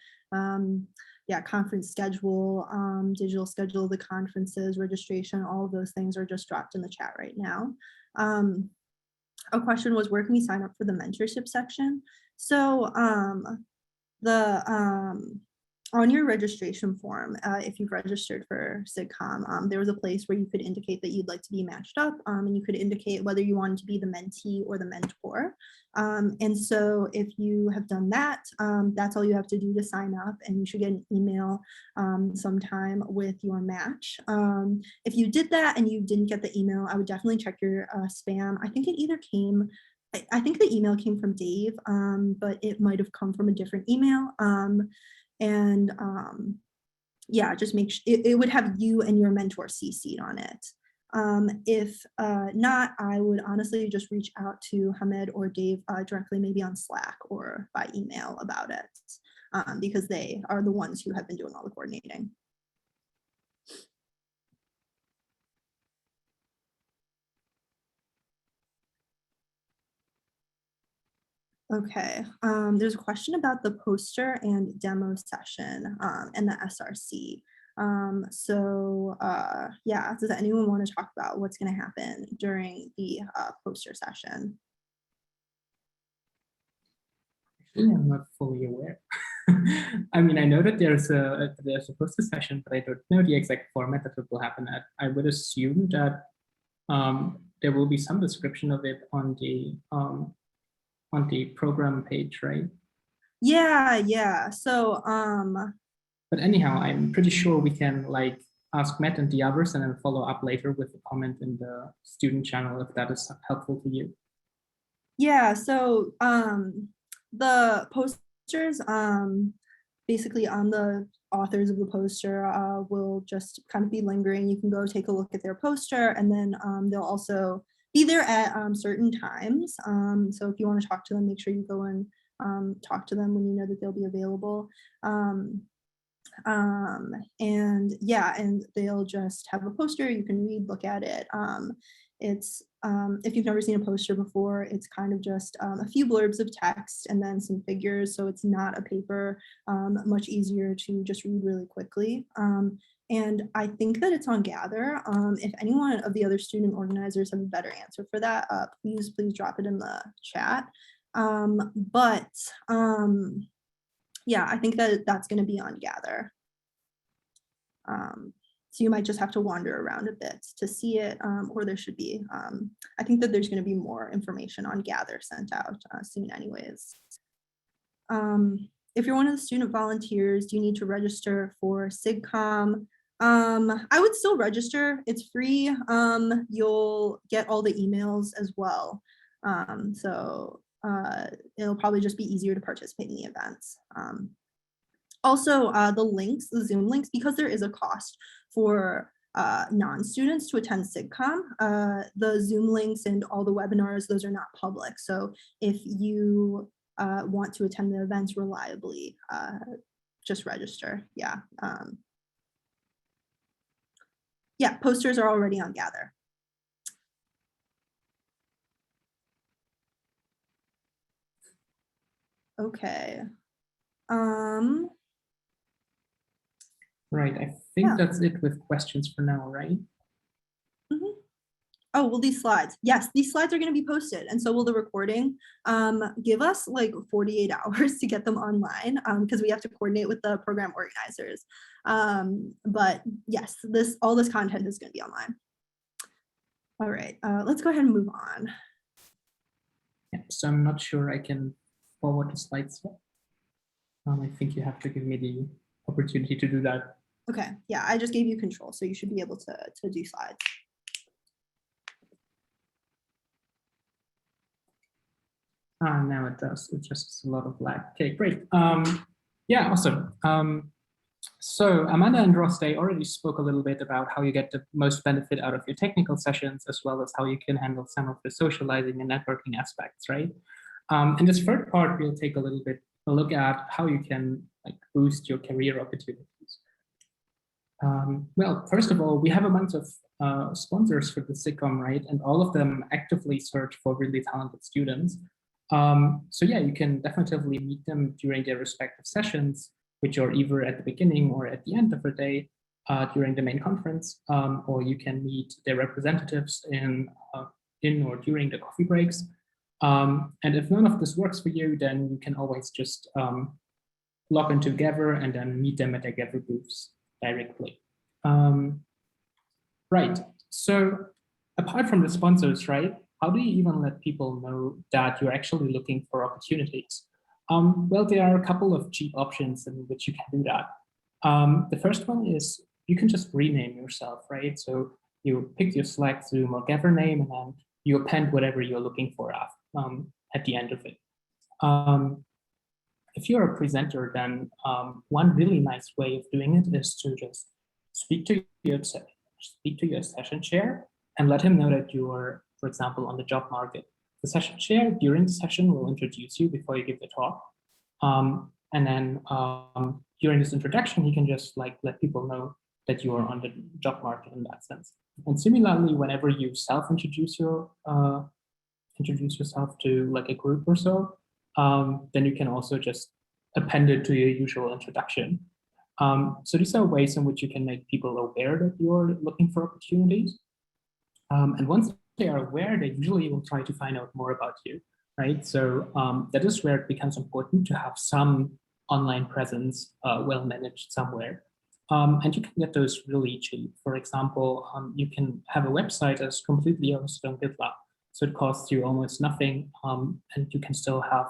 yeah, conference schedule, digital schedule of the conferences, registration, all of those things are just dropped in the chat right now. A question was, where can we sign up for the mentorship section? So on your registration form, if you've registered for SIGCOMM, there was a place where you could indicate that you'd like to be matched up, and you could indicate whether you wanted to be the mentee or the mentor. And so if you have done that, that's all you have to do to sign up, and you should get an email sometime with your match. If you did that and you didn't get the email, I would definitely check your spam. I think it either came, I think the email came from Dave, but it might have come from a different email. And yeah, just make sure it would have you and your mentor CC'd on it. If not, I would honestly just reach out to Hamed or Dave directly, maybe on Slack or by email about it, because they are the ones who have been doing all the coordinating. Okay, there's a question about the poster and demo session and the SRC. Yeah, does anyone want to talk about what's going to happen during the poster session? Actually, I'm not fully aware. I mean, I know that there's a poster session, but I don't know the exact format that it will happen at. I would assume that there will be some description of it on the program page, right? Yeah. So, but anyhow, I'm pretty sure we can like ask Matt and the others and then follow up later with a comment in the student channel if that is helpful to you. Yeah, so the posters, basically on the authors of the poster will just kind of be lingering. You can go take a look at their poster, and then they'll also be there at certain times. So if you want to talk to them, make sure you go and talk to them when you know that they'll be available. And yeah, and they'll just have a poster you can read, look at it. It's if you've never seen a poster before, it's kind of just a few blurbs of text and then some figures, so it's not a paper, much easier to just read really quickly. And I think that it's on Gather. If anyone of the other student organizers have a better answer for that, please drop it in the chat. Yeah, I think that that's going to be on Gather. So you might just have to wander around a bit to see it, or there should be, I think that there's going to be more information on Gather sent out soon anyways. If you're one of the student volunteers, do you need to register for SIGCOMM'? I would still register. It's free. You'll get all the emails as well. It'll probably just be easier to participate in the events. Also, the Zoom links, because there is a cost for non-students to attend SIGCOMM', the Zoom links and all the webinars, those are not public. So if you want to attend the events reliably, just register. Yeah. Yeah, posters are already on Gather. Okay. Right, I think that's it with questions for now, right? Mm-hmm. Oh, well, these slides. Yes, these slides are going to be posted, and so will the recording. Give us like 48 hours to get them online because we have to coordinate with the program organizers. But yes, all this content is going to be online. All right, let's go ahead and move on. Yeah, so I'm not sure I can forward the slides yet. I think you have to give me the opportunity to do that. Okay, yeah, I just gave you control, so you should be able to do slides. Now it does. It's just a lot of lag. Okay, great. Yeah, awesome. So Amanda and Ross, they already spoke a little bit about how you get the most benefit out of your technical sessions, as well as how you can handle some of the socializing and networking aspects, right? In this third part, we'll take a little bit a look at how you can like boost your career opportunities. Well, first of all, we have a bunch of sponsors for the SIGCOMM', right? And all of them actively search for really talented students. So yeah, you can definitely meet them during their respective sessions, which are either at the beginning or at the end of the day during the main conference, or you can meet their representatives in or during the coffee breaks. And if none of this works for you, then you can always just log in together and then meet them at their Gather booths directly. Right, so apart from the sponsors, right, how do you even let people know that you're actually looking for opportunities? Well, there are a couple of cheap options in which you can do that. The first one is you can just rename yourself, right? So you pick your Slack, Zoom, or Gather name, and then you append whatever you're looking for at the end of it. If you're a presenter, then one really nice way of doing it is to just speak to your session chair and let him know that you are, for example, on the job market. The session chair during the session will introduce you before you give the talk. And then during this introduction, he can just like let people know that you are on the job market in that sense. And similarly, whenever you introduce yourself to like a group or so, then you can also just append it to your usual introduction. So these are ways in which you can make people aware that you're looking for opportunities. And once they are aware, they usually will try to find out more about you, right? So that is where it becomes important to have some online presence well managed somewhere. And you can get those really cheap. For example, you can have a website that's completely hosted on GitLab. So it costs you almost nothing, and you can still have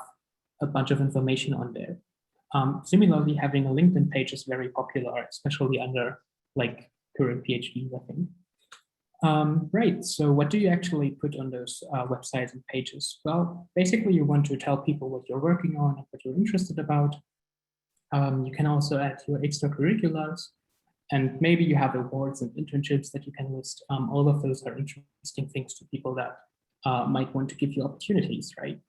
a bunch of information on there. Similarly, having a LinkedIn page is very popular, especially under like current PhDs, I think. Right, so what do you actually put on those websites and pages? Well, basically you want to tell people what you're working on and what you're interested about. You can also add your extracurriculars, and maybe you have awards and internships that you can list. All of those are interesting things to people that might want to give you opportunities, right?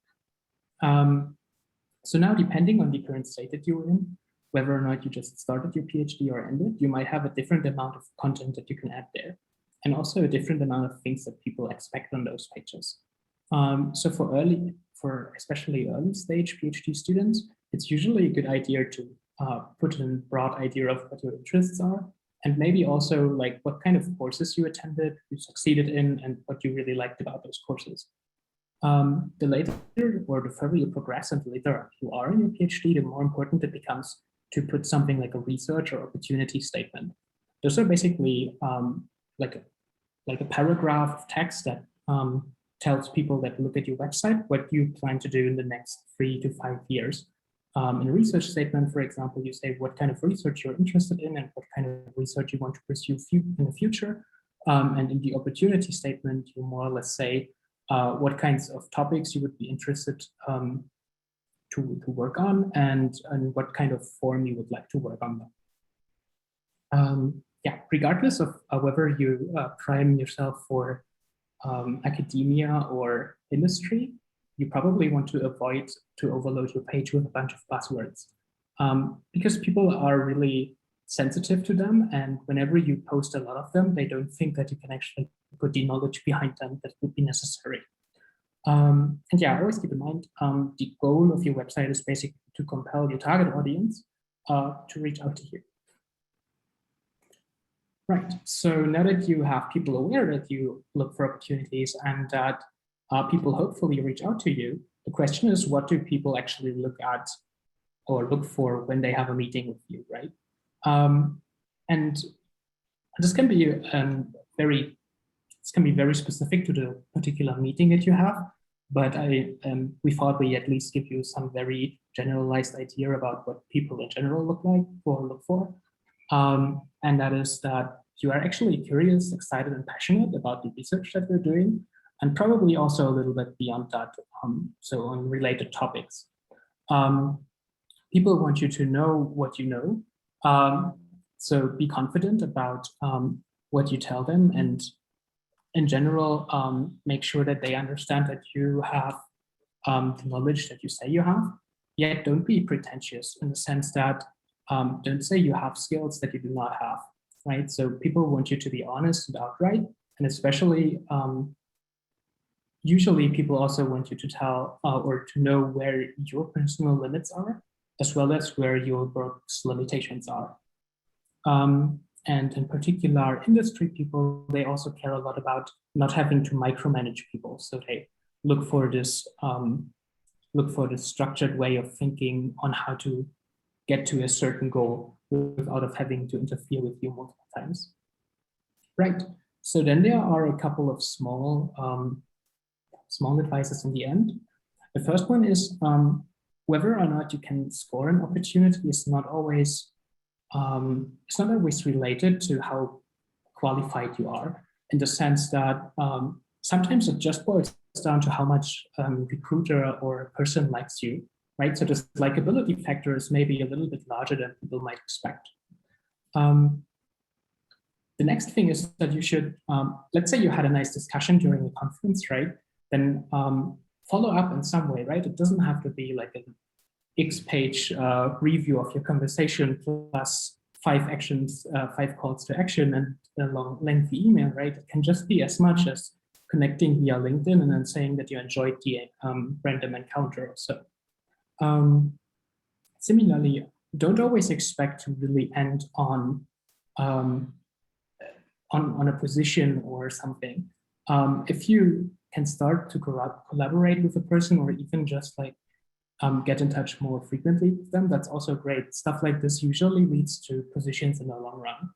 So now, depending on the current state that you're in, whether or not you just started your PhD or ended, you might have a different amount of content that you can add there, and also a different amount of things that people expect on those pages. So for especially early stage PhD students, it's usually a good idea to put in a broad idea of what your interests are, and maybe also like what kind of courses you attended, you succeeded in, and what you really liked about those courses. The later or the further you progress and the later you are in your PhD, the more important it becomes to put something like a research or opportunity statement. Those are basically like a paragraph of text that tells people that look at your website what you plan to do in the next 3 to 5 years. In a research statement, for example, you say what kind of research you're interested in and what kind of research you want to pursue in the future. And in the opportunity statement, you more or less say what kinds of topics you would be interested to work on, and what kind of form you would like to work on them. Yeah, regardless of whether you prime yourself for academia or industry, you probably want to avoid to overload your page with a bunch of buzzwords, because people are really sensitive to them, and whenever you post a lot of them, they don't think that you can actually put the knowledge behind them that would be necessary. And yeah, always keep in mind, the goal of your website is basically to compel your target audience to reach out to you. Right, so now that you have people aware that you look for opportunities and that people hopefully reach out to you, the question is, what do people actually look at or look for when they have a meeting with you, right? And this can be very specific to the particular meeting that you have, but we thought we at least give you some very generalized idea about what people in general look for. And that is that you are actually curious, excited, and passionate about the research that you're doing, and probably also a little bit beyond that, so on related topics. People want you to know what you know, so be confident about what you tell them, and in general, make sure that they understand that you have the knowledge that you say you have, yet don't be pretentious in the sense that don't say you have skills that you do not have, right? So people want you to be honest and outright, and especially, usually people also want you to tell or to know where your personal limits are, as well as where your work's limitations are. And in particular, industry people, they also care a lot about not having to micromanage people. So they look for this structured way of thinking on how to get to a certain goal without having to interfere with you multiple times. Right. So then there are a couple of small advices in the end. The first one is whether or not you can score an opportunity is not always related to how qualified you are, in the sense that sometimes it just boils down to how much recruiter or person likes you, right? So this likability factor is maybe a little bit larger than people might expect. The next thing is that you should, let's say you had a nice discussion during the conference, right? Then follow up in some way, right? It doesn't have to be like an X-page review of your conversation plus 5 calls to action and a long, lengthy email, right? It can just be as much as connecting via LinkedIn and then saying that you enjoyed the random encounter or so. Similarly, don't always expect to really end on a position or something. If you can start to collaborate with a person, or even just like get in touch more frequently with them, that's also great. Stuff like this usually leads to positions in the long run.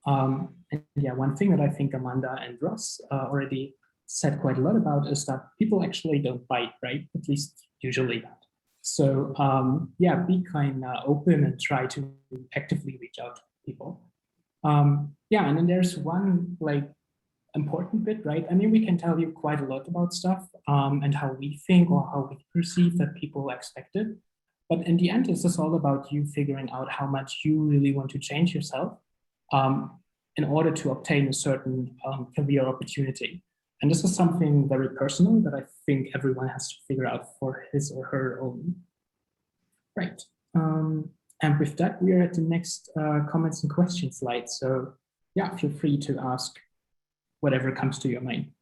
And yeah, one thing that I think Amanda and Ross already said quite a lot about is that people actually don't bite, right? At least usually not. So yeah, be kind of open and try to actively reach out to people. Yeah, and then there's one like important bit, right? I mean, we can tell you quite a lot about stuff and how we think or how we perceive that people expect it. But in the end, this is all about you figuring out how much you really want to change yourself in order to obtain a certain career opportunity. And this is something very personal that I think everyone has to figure out for his or her own. Right. And with that, we are at the next comments and questions slide. So yeah, feel free to ask whatever comes to your mind.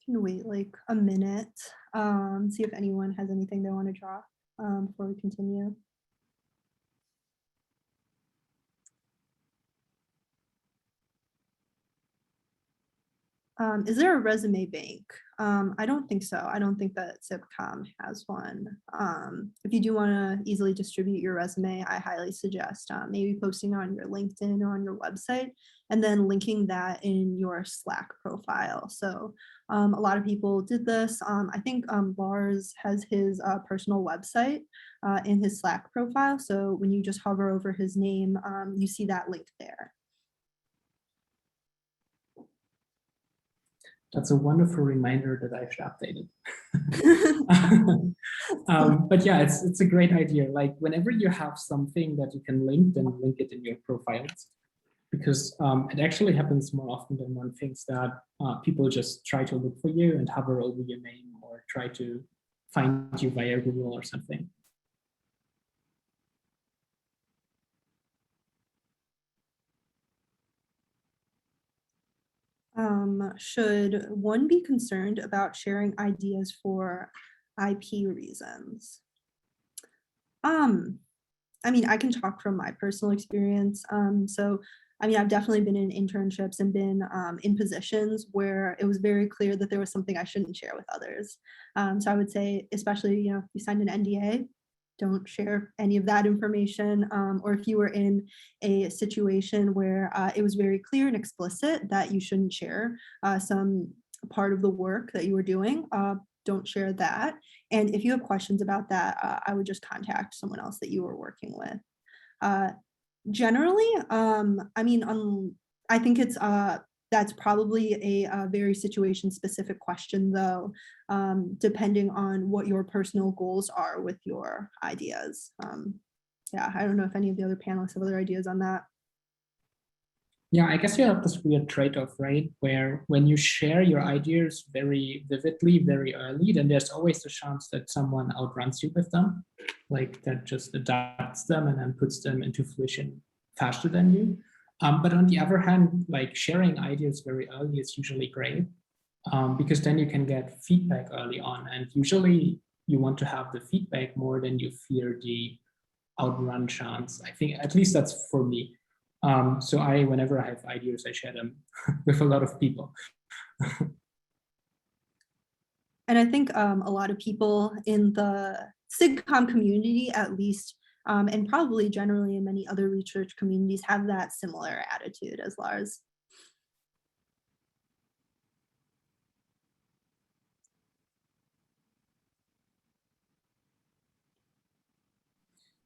Can wait like a minute, see if anyone has anything they want to draw before we continue. Is there a resume bank? I don't think so. I don't think that SIGCOMM has one. If you do want to easily distribute your resume, I highly suggest maybe posting on your LinkedIn or on your website, and then linking that in your Slack profile. So a lot of people did this. I think Lars has his personal website in his Slack profile. So when you just hover over his name, you see that link there. That's a wonderful reminder that I should update it. But yeah, it's a great idea. Like whenever you have something that you can link, then link it in your profiles, because it actually happens more often than one thinks that people just try to look for you and hover over your name or try to find you via Google or something. Should one be concerned about sharing ideas for IP reasons? I mean, I can talk from my personal experience. So, I mean, I've definitely been in internships and been in positions where it was very clear that there was something I shouldn't share with others. So I would say, especially, you know, if you signed an NDA, don't share any of that information. Or if you were in a situation where it was very clear and explicit that you shouldn't share some part of the work that you were doing, don't share that. And if you have questions about that, I would just contact someone else that you were working with. Generally, I mean, I think it's that's probably a very situation specific question though, depending on what your personal goals are with your ideas. Yeah, I don't know if any of the other panelists have other ideas on that. Yeah, I guess you have this weird trade-off, right? Where when you share your ideas very vividly, very early, then there's always the chance that someone outruns you with them, like that just adapts them and then puts them into fruition faster than you. But on the other hand, like sharing ideas very early is usually great because then you can get feedback early on. And usually you want to have the feedback more than you fear the outrun chance. I think at least that's for me. So whenever I have ideas, I share them with a lot of people. And I think a lot of people in the SIGCOMM community, at least, and probably generally in many other research communities, have that similar attitude as Lars.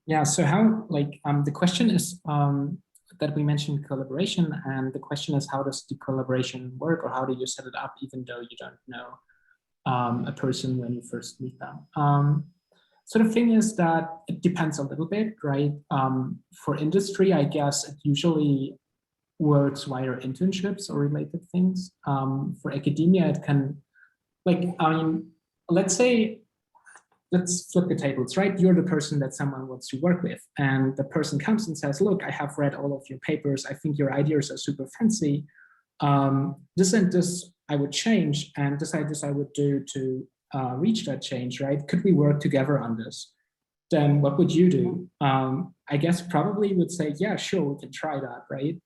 Yeah, so how, like, the question is that we mentioned collaboration, and the question is, how does the collaboration work, or how do you set it up even though you don't know a person when you first meet them? So the thing is that it depends a little bit, right? For industry, I guess it usually works via internships or related things. For academia, it can, like, I mean, let's say, let's flip the tables, right? You're the person that someone wants to work with, and the person comes and says, look, I have read all of your papers. I think your ideas are super fancy. This and this I would change, and this I would do to reach that change, right? Could we work together on this? Then what would you do? I guess probably would say, yeah, sure, we can try that, right?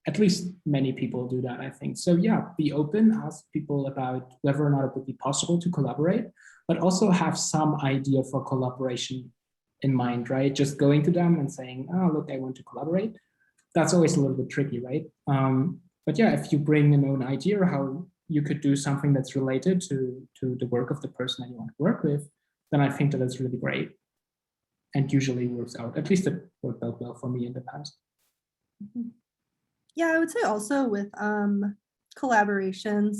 At least many people do that, I think. So yeah, be open, ask people about whether or not it would be possible to collaborate, but also have some idea for collaboration in mind, right? Just going to them and saying, oh, look, I want to collaborate. That's always a little bit tricky, right? But yeah, if you bring an own idea how you could do something that's related to the work of the person that you want to work with, then I think that is really great and usually works out. At least it worked out well for me in the past. Mm-hmm. Yeah, I would say also with collaborations,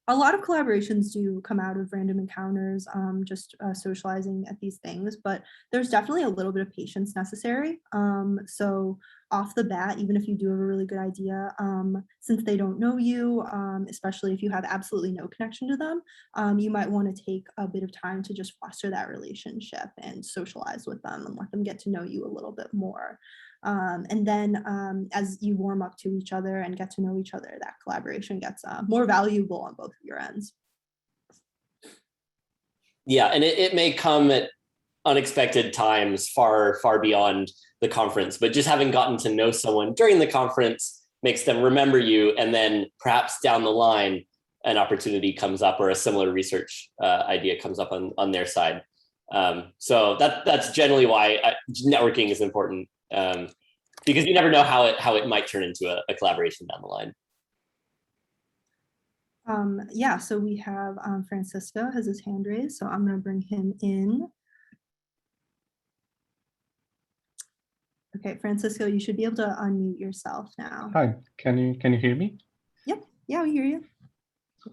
a lot of collaborations do come out of random encounters, just socializing at these things, but there's definitely a little bit of patience necessary. So off the bat, even if you do have a really good idea, since they don't know you, especially if you have absolutely no connection to them, you might want to take a bit of time to just foster that relationship and socialize with them and let them get to know you a little bit more. And then as you warm up to each other and get to know each other, that collaboration gets more valuable on both of your ends. Yeah, and it may come at unexpected times far beyond the conference, but just having gotten to know someone during the conference makes them remember you, and then perhaps down the line an opportunity comes up or a similar research idea comes up on their side. So that's generally why networking is important, because you never know how it might turn into a collaboration down the line. Yeah, so we have Francisco has his hand raised, so I'm going to bring him in. Okay, Francisco, you should be able to unmute yourself now. Hi, can you hear me? Yep, yeah, we hear you.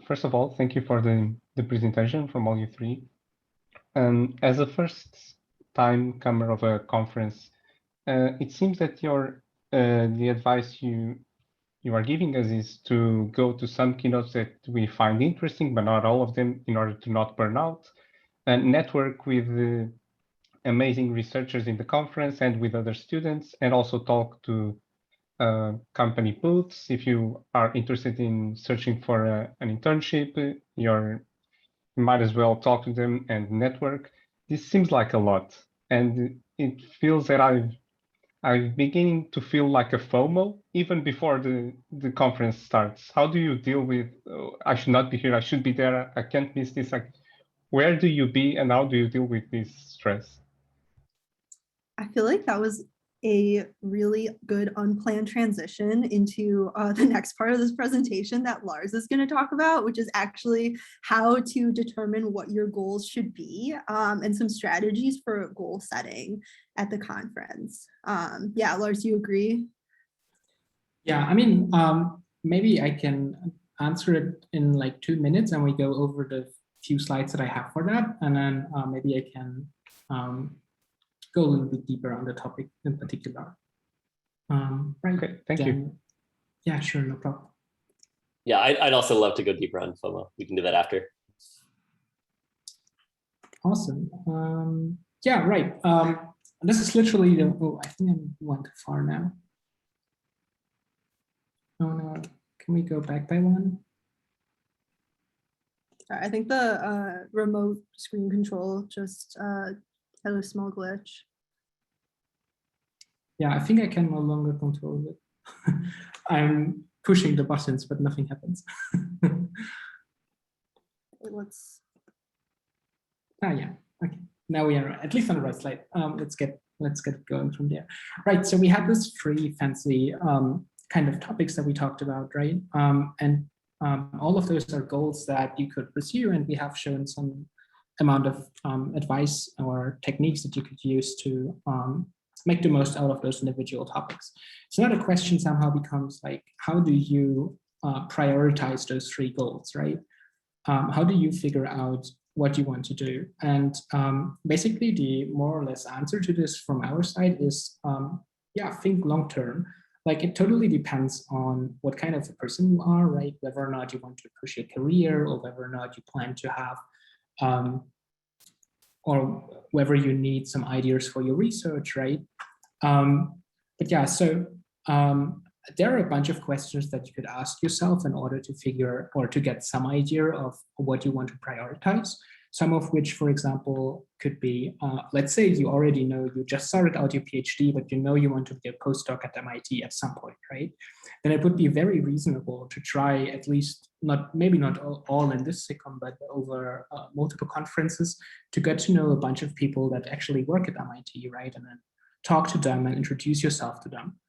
First of all, thank you for the presentation from all you three. As a first time comer of a conference, it seems that the advice you are giving us is to go to some keynotes that we find interesting, but not all of them, in order to not burn out, and network with amazing researchers in the conference and with other students, and also talk to company booths. If you are interested in searching for an internship, you might as well talk to them and network. This seems like a lot, and it feels that I'm beginning to feel like a FOMO even before the conference starts. How do you deal with, I should not be here, I should be there, I can't miss this? Like, where do you be and how do you deal with this stress? I feel like that was a really good unplanned transition into the next part of this presentation that Lars is going to talk about, which is actually how to determine what your goals should be, and some strategies for goal setting at the conference. Yeah, Lars, you agree? Yeah, I mean, maybe I can answer it in like 2 minutes and we go over the few slides that I have for that. And then maybe I can go a little bit deeper on the topic in particular. Right. Okay, thank you. Yeah, sure, no problem. Yeah, I'd also love to go deeper on FOMO. We can do that after. Awesome. Yeah, right. This is literally the, oh, I think I went too far now. Oh no, can we go back by one? I think the remote screen control just had a small glitch. Yeah, I think I can no longer control it. I'm pushing the buttons, but nothing happens. Let's. Ah, yeah. Okay. Now we are at least on the right slide. Let's get going from there. Right. So we had this three fancy kind of topics that we talked about, right? And all of those are goals that you could pursue, and we have shown some amount of advice or techniques that you could use to make the most out of those individual topics. So now the question somehow becomes like, how do you prioritize those three goals, right? How do you figure out what you want to do? And basically the more or less answer to this from our side is, yeah, think long term. like it totally depends on what kind of a person you are, right? Whether or not you want to push your career, or whether or not you plan to have, or whether you need some ideas for your research, right? But yeah, so there are a bunch of questions that you could ask yourself in order to figure or to get some idea of what you want to prioritize. Some of which, for example, could be, let's say you already know you just started out your PhD, but you know you want to be a postdoc at MIT at some point, right? Then it would be very reasonable to try at least, maybe not all in this SIGCOMM, but over multiple conferences, to get to know a bunch of people that actually work at MIT, right? And then talk to them and introduce yourself to them.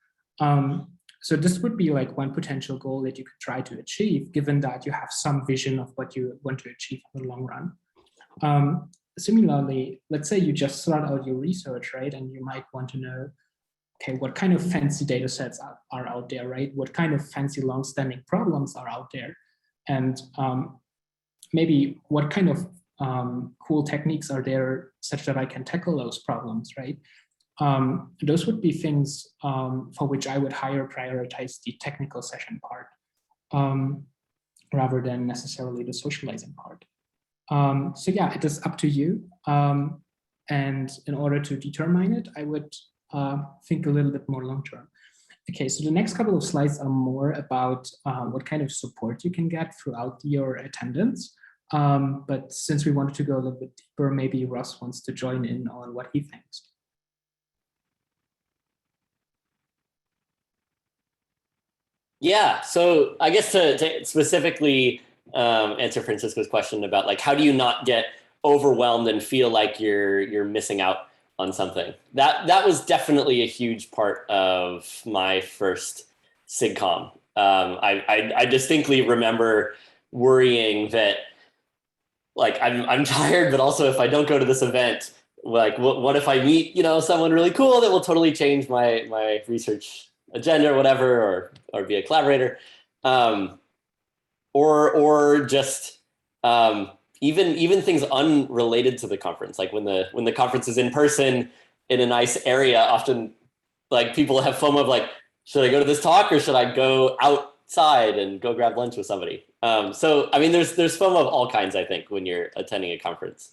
So this would be like one potential goal that you could try to achieve, given that you have some vision of what you want to achieve in the long run. Similarly, let's say you just start out your research, right? And you might want to know, okay, what kind of fancy data sets are out there, right? What kind of fancy long-standing problems are out there? And maybe what kind of cool techniques are there such that I can tackle those problems, right? Those would be things for which I would prioritize the technical session part rather than necessarily the socializing part. So yeah, it is up to you. And in order to determine it, I would think a little bit more long-term. Okay, so the next couple of slides are more about what kind of support you can get throughout your attendance. But since we wanted to go a little bit deeper, maybe Russ wants to join in on what he thinks. Yeah, so I guess to specifically answer Francisco's question about like, how do you not get overwhelmed and feel like you're missing out on something? That was definitely a huge part of my first SIGCOMM. I distinctly remember worrying that like I'm tired, but also if I don't go to this event, like what if I meet someone really cool that will totally change my research agenda or whatever, or be a collaborator, or just even things unrelated to the conference, like when the conference is in person in a nice area, often like people have FOMO of like, should I go to this talk or should I go outside and go grab lunch with somebody? So I mean, there's FOMO of all kinds, I think, when you're attending a conference.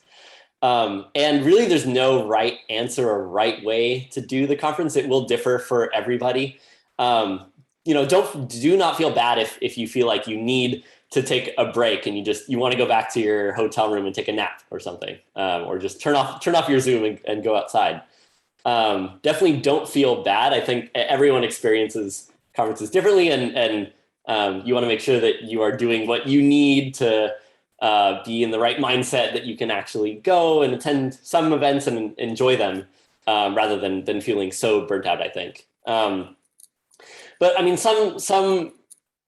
And really, there's no right answer or right way to do the conference. It will differ for everybody. Do not feel bad if you feel like you need to take a break and you want to go back to your hotel room and take a nap or something, or just turn off your Zoom and go outside. Definitely don't feel bad. I think everyone experiences conferences differently, and you want to make sure that you are doing what you need to be in the right mindset that you can actually go and attend some events and enjoy them, rather than feeling so burnt out, I think. But I mean, some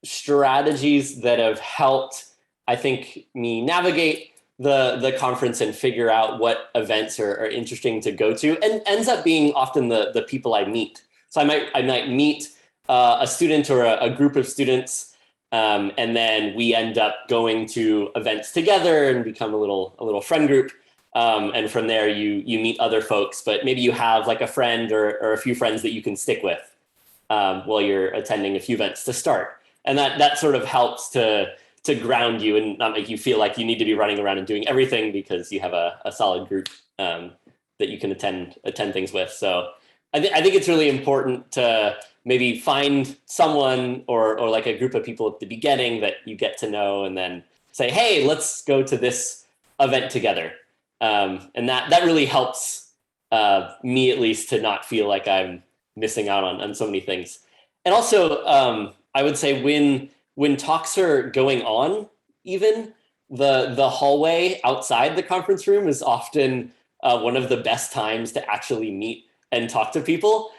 strategies that have helped, I think, me navigate the conference and figure out what events are interesting to go to, and ends up being often the people I meet. So I might meet a student or a group of students, and then we end up going to events together and become a little friend group. And from there, you meet other folks, but maybe you have like a friend or a few friends that you can stick with while you're attending a few events to start. And that sort of helps to ground you and not make you feel like you need to be running around and doing everything, because you have a solid group that you can attend things with. So I think it's really important to maybe find someone or like a group of people at the beginning that you get to know, and then say, hey, let's go to this event together. And that really helps me, at least, to not feel like I'm missing out on so many things. And also, I would say when talks are going on, even the hallway outside the conference room is often one of the best times to actually meet and talk to people.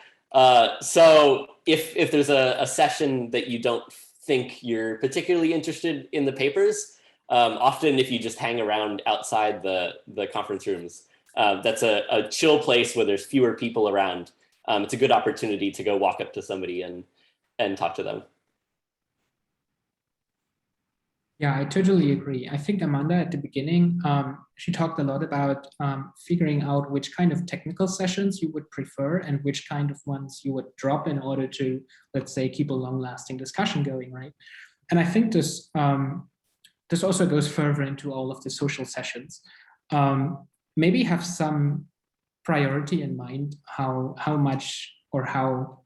So if there's a session that you don't think you're particularly interested in the papers, often if you just hang around outside the conference rooms, that's a chill place where there's fewer people around. It's a good opportunity to go walk up to somebody and talk to them. Yeah, I totally agree. I think Amanda at the beginning, she talked a lot about figuring out which kind of technical sessions you would prefer and which kind of ones you would drop in order to, let's say, keep a long-lasting discussion going, right? And I think this also goes further into all of the social sessions. Maybe have some priority in mind how much or how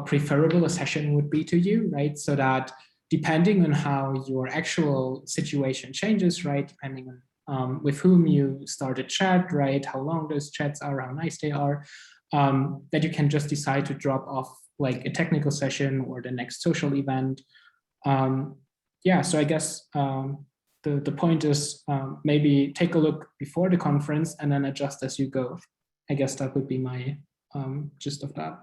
preferable a session would be to you, right? So that depending on how your actual situation changes, right? Depending on with whom you start a chat, right? How long those chats are, how nice they are, that you can just decide to drop off like a technical session or the next social event. Yeah, so I guess the point is maybe take a look before the conference and then adjust as you go. I guess that would be my gist of that.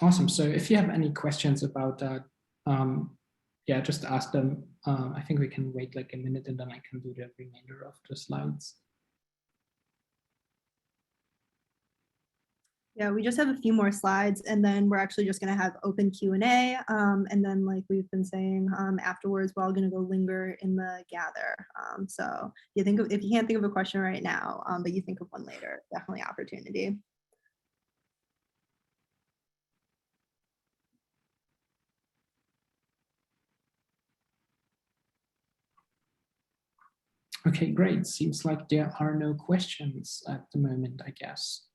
Awesome. So if you have any questions about that, yeah, just ask them. I think we can wait like a minute and then I can do the remainder of the slides. Yeah, we just have a few more slides and then we're actually just going to have open Q&A. And then like we've been saying afterwards, we're all going to go linger in the gather. So if you can't think of a question right now, but you think of one later, definitely opportunity. Okay, great. Seems like there are no questions at the moment, I guess.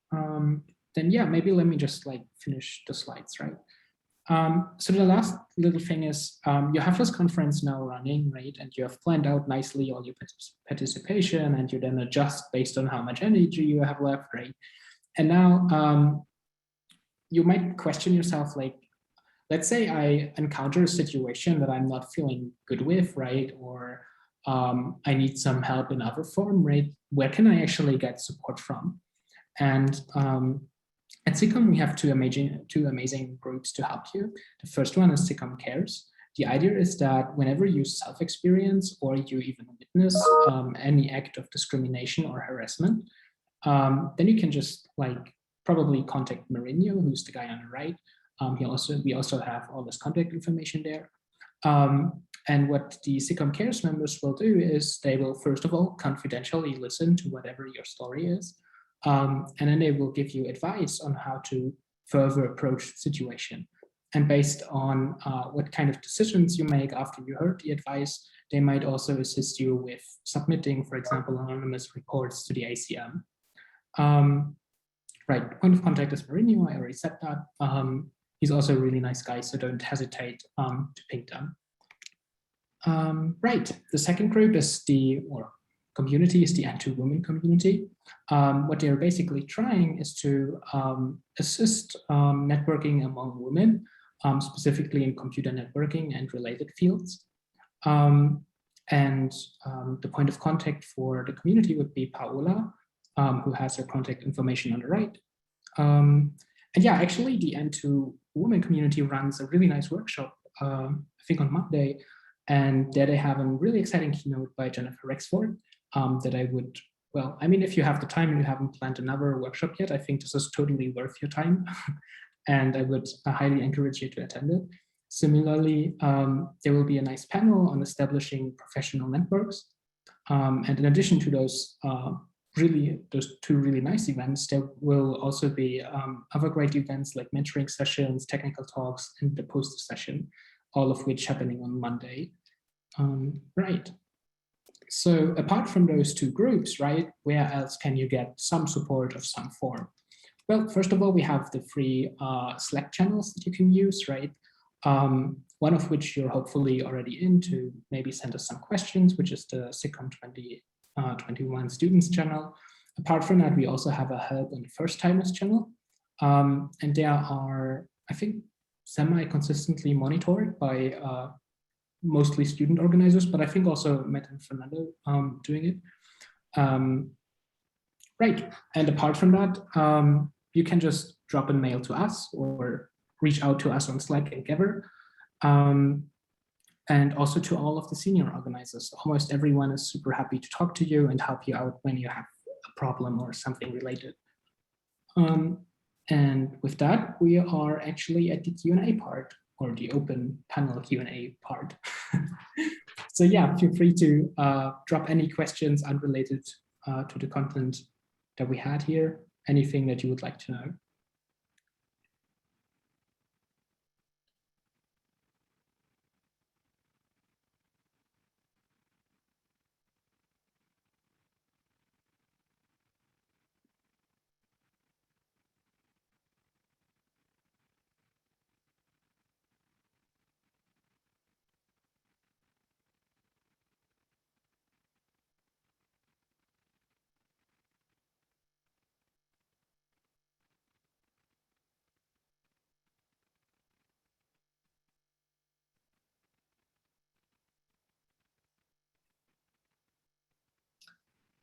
Then yeah, maybe let me just like finish the slides, right? So the last little thing is you have this conference now running, right? And you have planned out nicely all your participation and you then adjust based on how much energy you have left, right? And now you might question yourself, like, let's say I encounter a situation that I'm not feeling good with, right? Or I need some help in other form, right? Where can I actually get support from? And at SIGCOMM', we have two amazing groups to help you. The first one is SIGCOMM' Cares. The idea is that whenever you self-experience or you even witness any act of discrimination or harassment, then you can just like probably contact Mourinho, who's the guy on the right. We also have all this contact information there. And what the SIGCOMM' Cares members will do is they will, first of all, confidentially listen to whatever your story is. And then they will give you advice on how to further approach the situation. And based on what kind of decisions you make after you heard the advice, they might also assist you with submitting, for example, anonymous reports to the ACM. Right, point of contact is Mourinho, I already said that. He's also a really nice guy, so don't hesitate to ping them. Right, the second group is community is the N2 women community. What they're basically trying is to assist networking among women, specifically in computer networking and related fields. The point of contact for the community would be Paola, who has her contact information on the right. And yeah, actually the N2 women community runs a really nice workshop, I think on Monday, and there they have a really exciting keynote by Jennifer Rexford that I would, well, I mean, if you have the time and you haven't planned another workshop yet, I think this is totally worth your time. And I would highly encourage you to attend it. Similarly, there will be a nice panel on establishing professional networks. And in addition to those two really nice events, there will also be other great events like mentoring sessions, technical talks, and the poster session, all of which happening on Monday. Right. So apart from those two groups, right, where else can you get some support of some form? Well, first of all, we have the free Slack channels that you can use, right? One of which you're hopefully already in to maybe send us some questions, which is the SIGCOMM'21 students channel. Apart from that, we also have a help on the first timers channel. And there are, I think, semi-consistently monitored by mostly student organizers, but I think also Matt and Fernando doing it. Right, and apart from that, you can just drop a mail to us or reach out to us on Slack and Gather. And also to all of the senior organizers. Almost everyone is super happy to talk to you and help you out when you have a problem or something related. And And with that, we are actually at the Q&A part, or the open panel Q&A part. So yeah, feel free to drop any questions unrelated to the content that we had here, anything that you would like to know.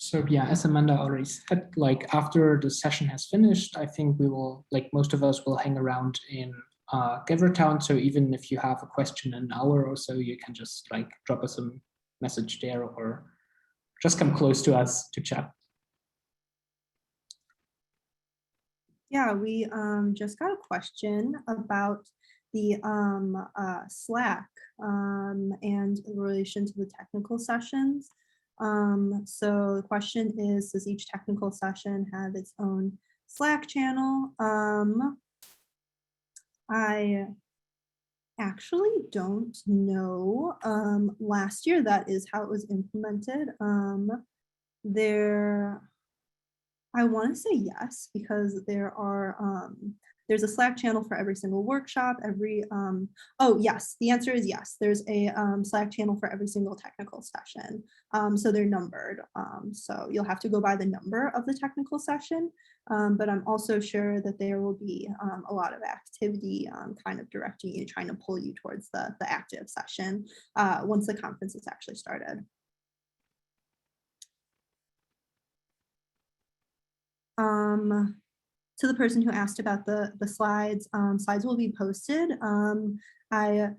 So yeah, as Amanda already said, like after the session has finished, I think we will, like most of us will hang around in Town. So even if you have a question in an hour or so, you can just like drop us a message there or just come close to us to chat. Yeah, we just got a question about the Slack and the relation to the technical sessions. So the question is, does each technical session have its own Slack channel? I actually don't know. Last year, that is how it was implemented. I want to say yes, because there's a Slack channel for every single workshop, oh yes, the answer is yes. There's a Slack channel for every single technical session. So they're numbered. So you'll have to go by the number of the technical session, but I'm also sure that there will be a lot of activity kind of directing you, trying to pull you towards the active session once the conference is actually started. To the person who asked about the slides, slides will be posted. I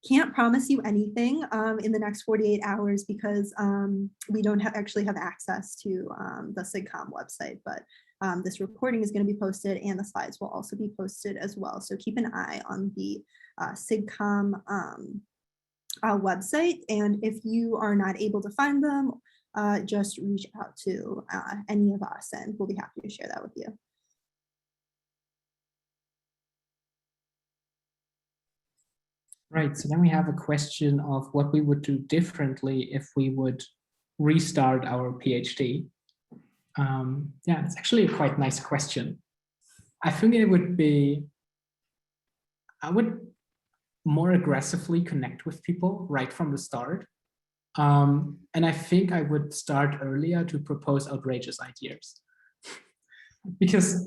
can't promise you anything in the next 48 hours because we don't actually have access to the SIGCOMM website, but this recording is going to be posted and the slides will also be posted as well. So keep an eye on the SIGCOMM website, and if you are not able to find them, just reach out to any of us and we'll be happy to share that with you. Right, so then we have a question of what we would do differently if we would restart our PhD. Yeah, it's actually a quite nice question. I think it would be, I would more aggressively connect with people right from the start. And I think I would start earlier to propose outrageous ideas. Because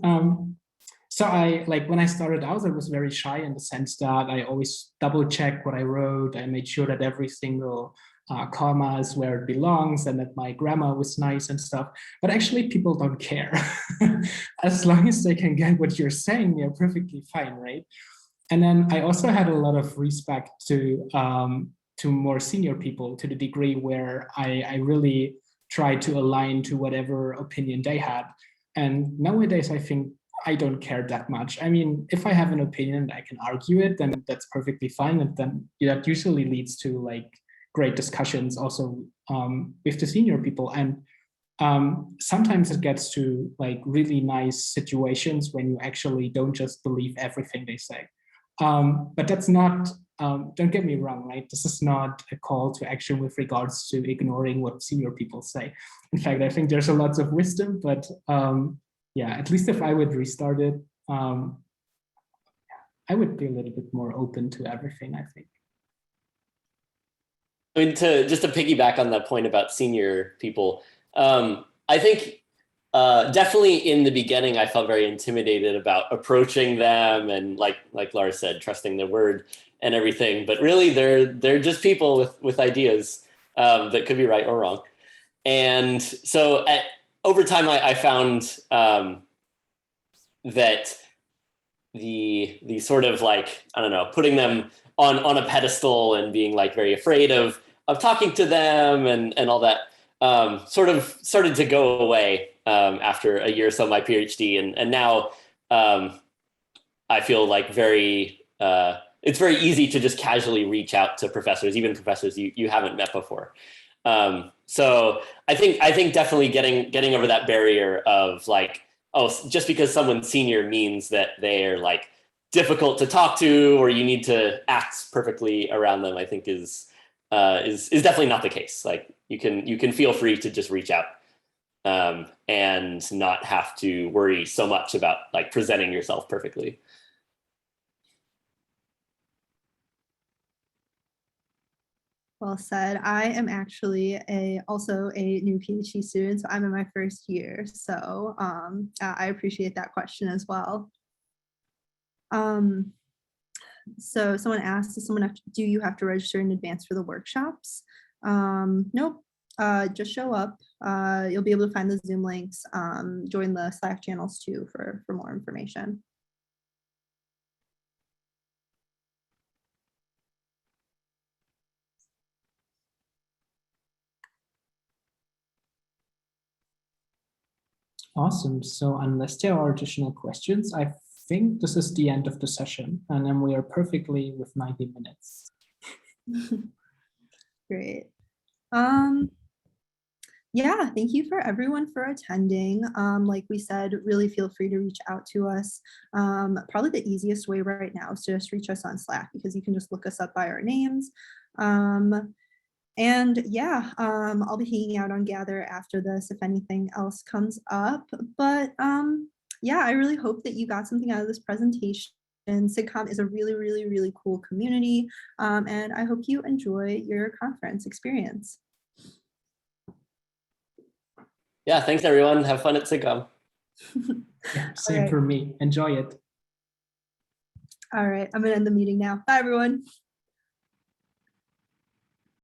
so when I started out, I was very shy in the sense that I always double check what I wrote. I made sure that every single comma is where it belongs and that my grammar was nice and stuff. But actually people don't care. As long as they can get what you're saying, they're perfectly fine, right? And then I also had a lot of respect to more senior people, to the degree where I really tried to align to whatever opinion they had. And nowadays, I think I don't care that much. I mean, if I have an opinion, I can argue it, then that's perfectly fine. And then that usually leads to like great discussions also with the senior people. And sometimes it gets to like really nice situations when you actually don't just believe everything they say. But that's not, don't get me wrong, right? This is not a call to action with regards to ignoring what senior people say. In fact, I think there's a lot of wisdom, but yeah, at least if I would restart it, I would be a little bit more open to everything, I think. I mean, just to piggyback on that point about senior people, I think definitely in the beginning, I felt very intimidated about approaching them and like Lars said, trusting their word and everything. But really, they're just people with ideas that could be right or wrong. And so over time, I found that the sort of like, I don't know, putting them on a pedestal and being like very afraid of talking to them and all that sort of started to go away after a year or so of my PhD. And now I feel like it's very easy to just casually reach out to professors, even professors you haven't met before. So I think definitely getting over that barrier of like, oh, just because someone's senior means that they're like difficult to talk to, or you need to act perfectly around them, I think is definitely not the case. Like you can feel free to just reach out, and not have to worry so much about like presenting yourself perfectly. Well said. I am actually also a new PhD student, so I'm in my first year. So I appreciate that question as well. So someone asked, do you have to register in advance for the workshops? Nope. Just show up. You'll be able to find the Zoom links. Join the Slack channels too for more information. Awesome. So unless there are additional questions, I think this is the end of the session, and then we are perfectly with 90 minutes. Great. Yeah, thank you for everyone for attending. Like we said, really feel free to reach out to us. Probably the easiest way right now is to just reach us on Slack, because you can just look us up by our names. And yeah, I'll be hanging out on Gather after this if anything else comes up. But yeah, I really hope that you got something out of this presentation. SIGCOMM is a really, really, really cool community. And I hope you enjoy your conference experience. Yeah, thanks everyone. Have fun at SIGCOMM. Yeah, same right. for me. Enjoy it. All right, I'm gonna end the meeting now. Bye everyone.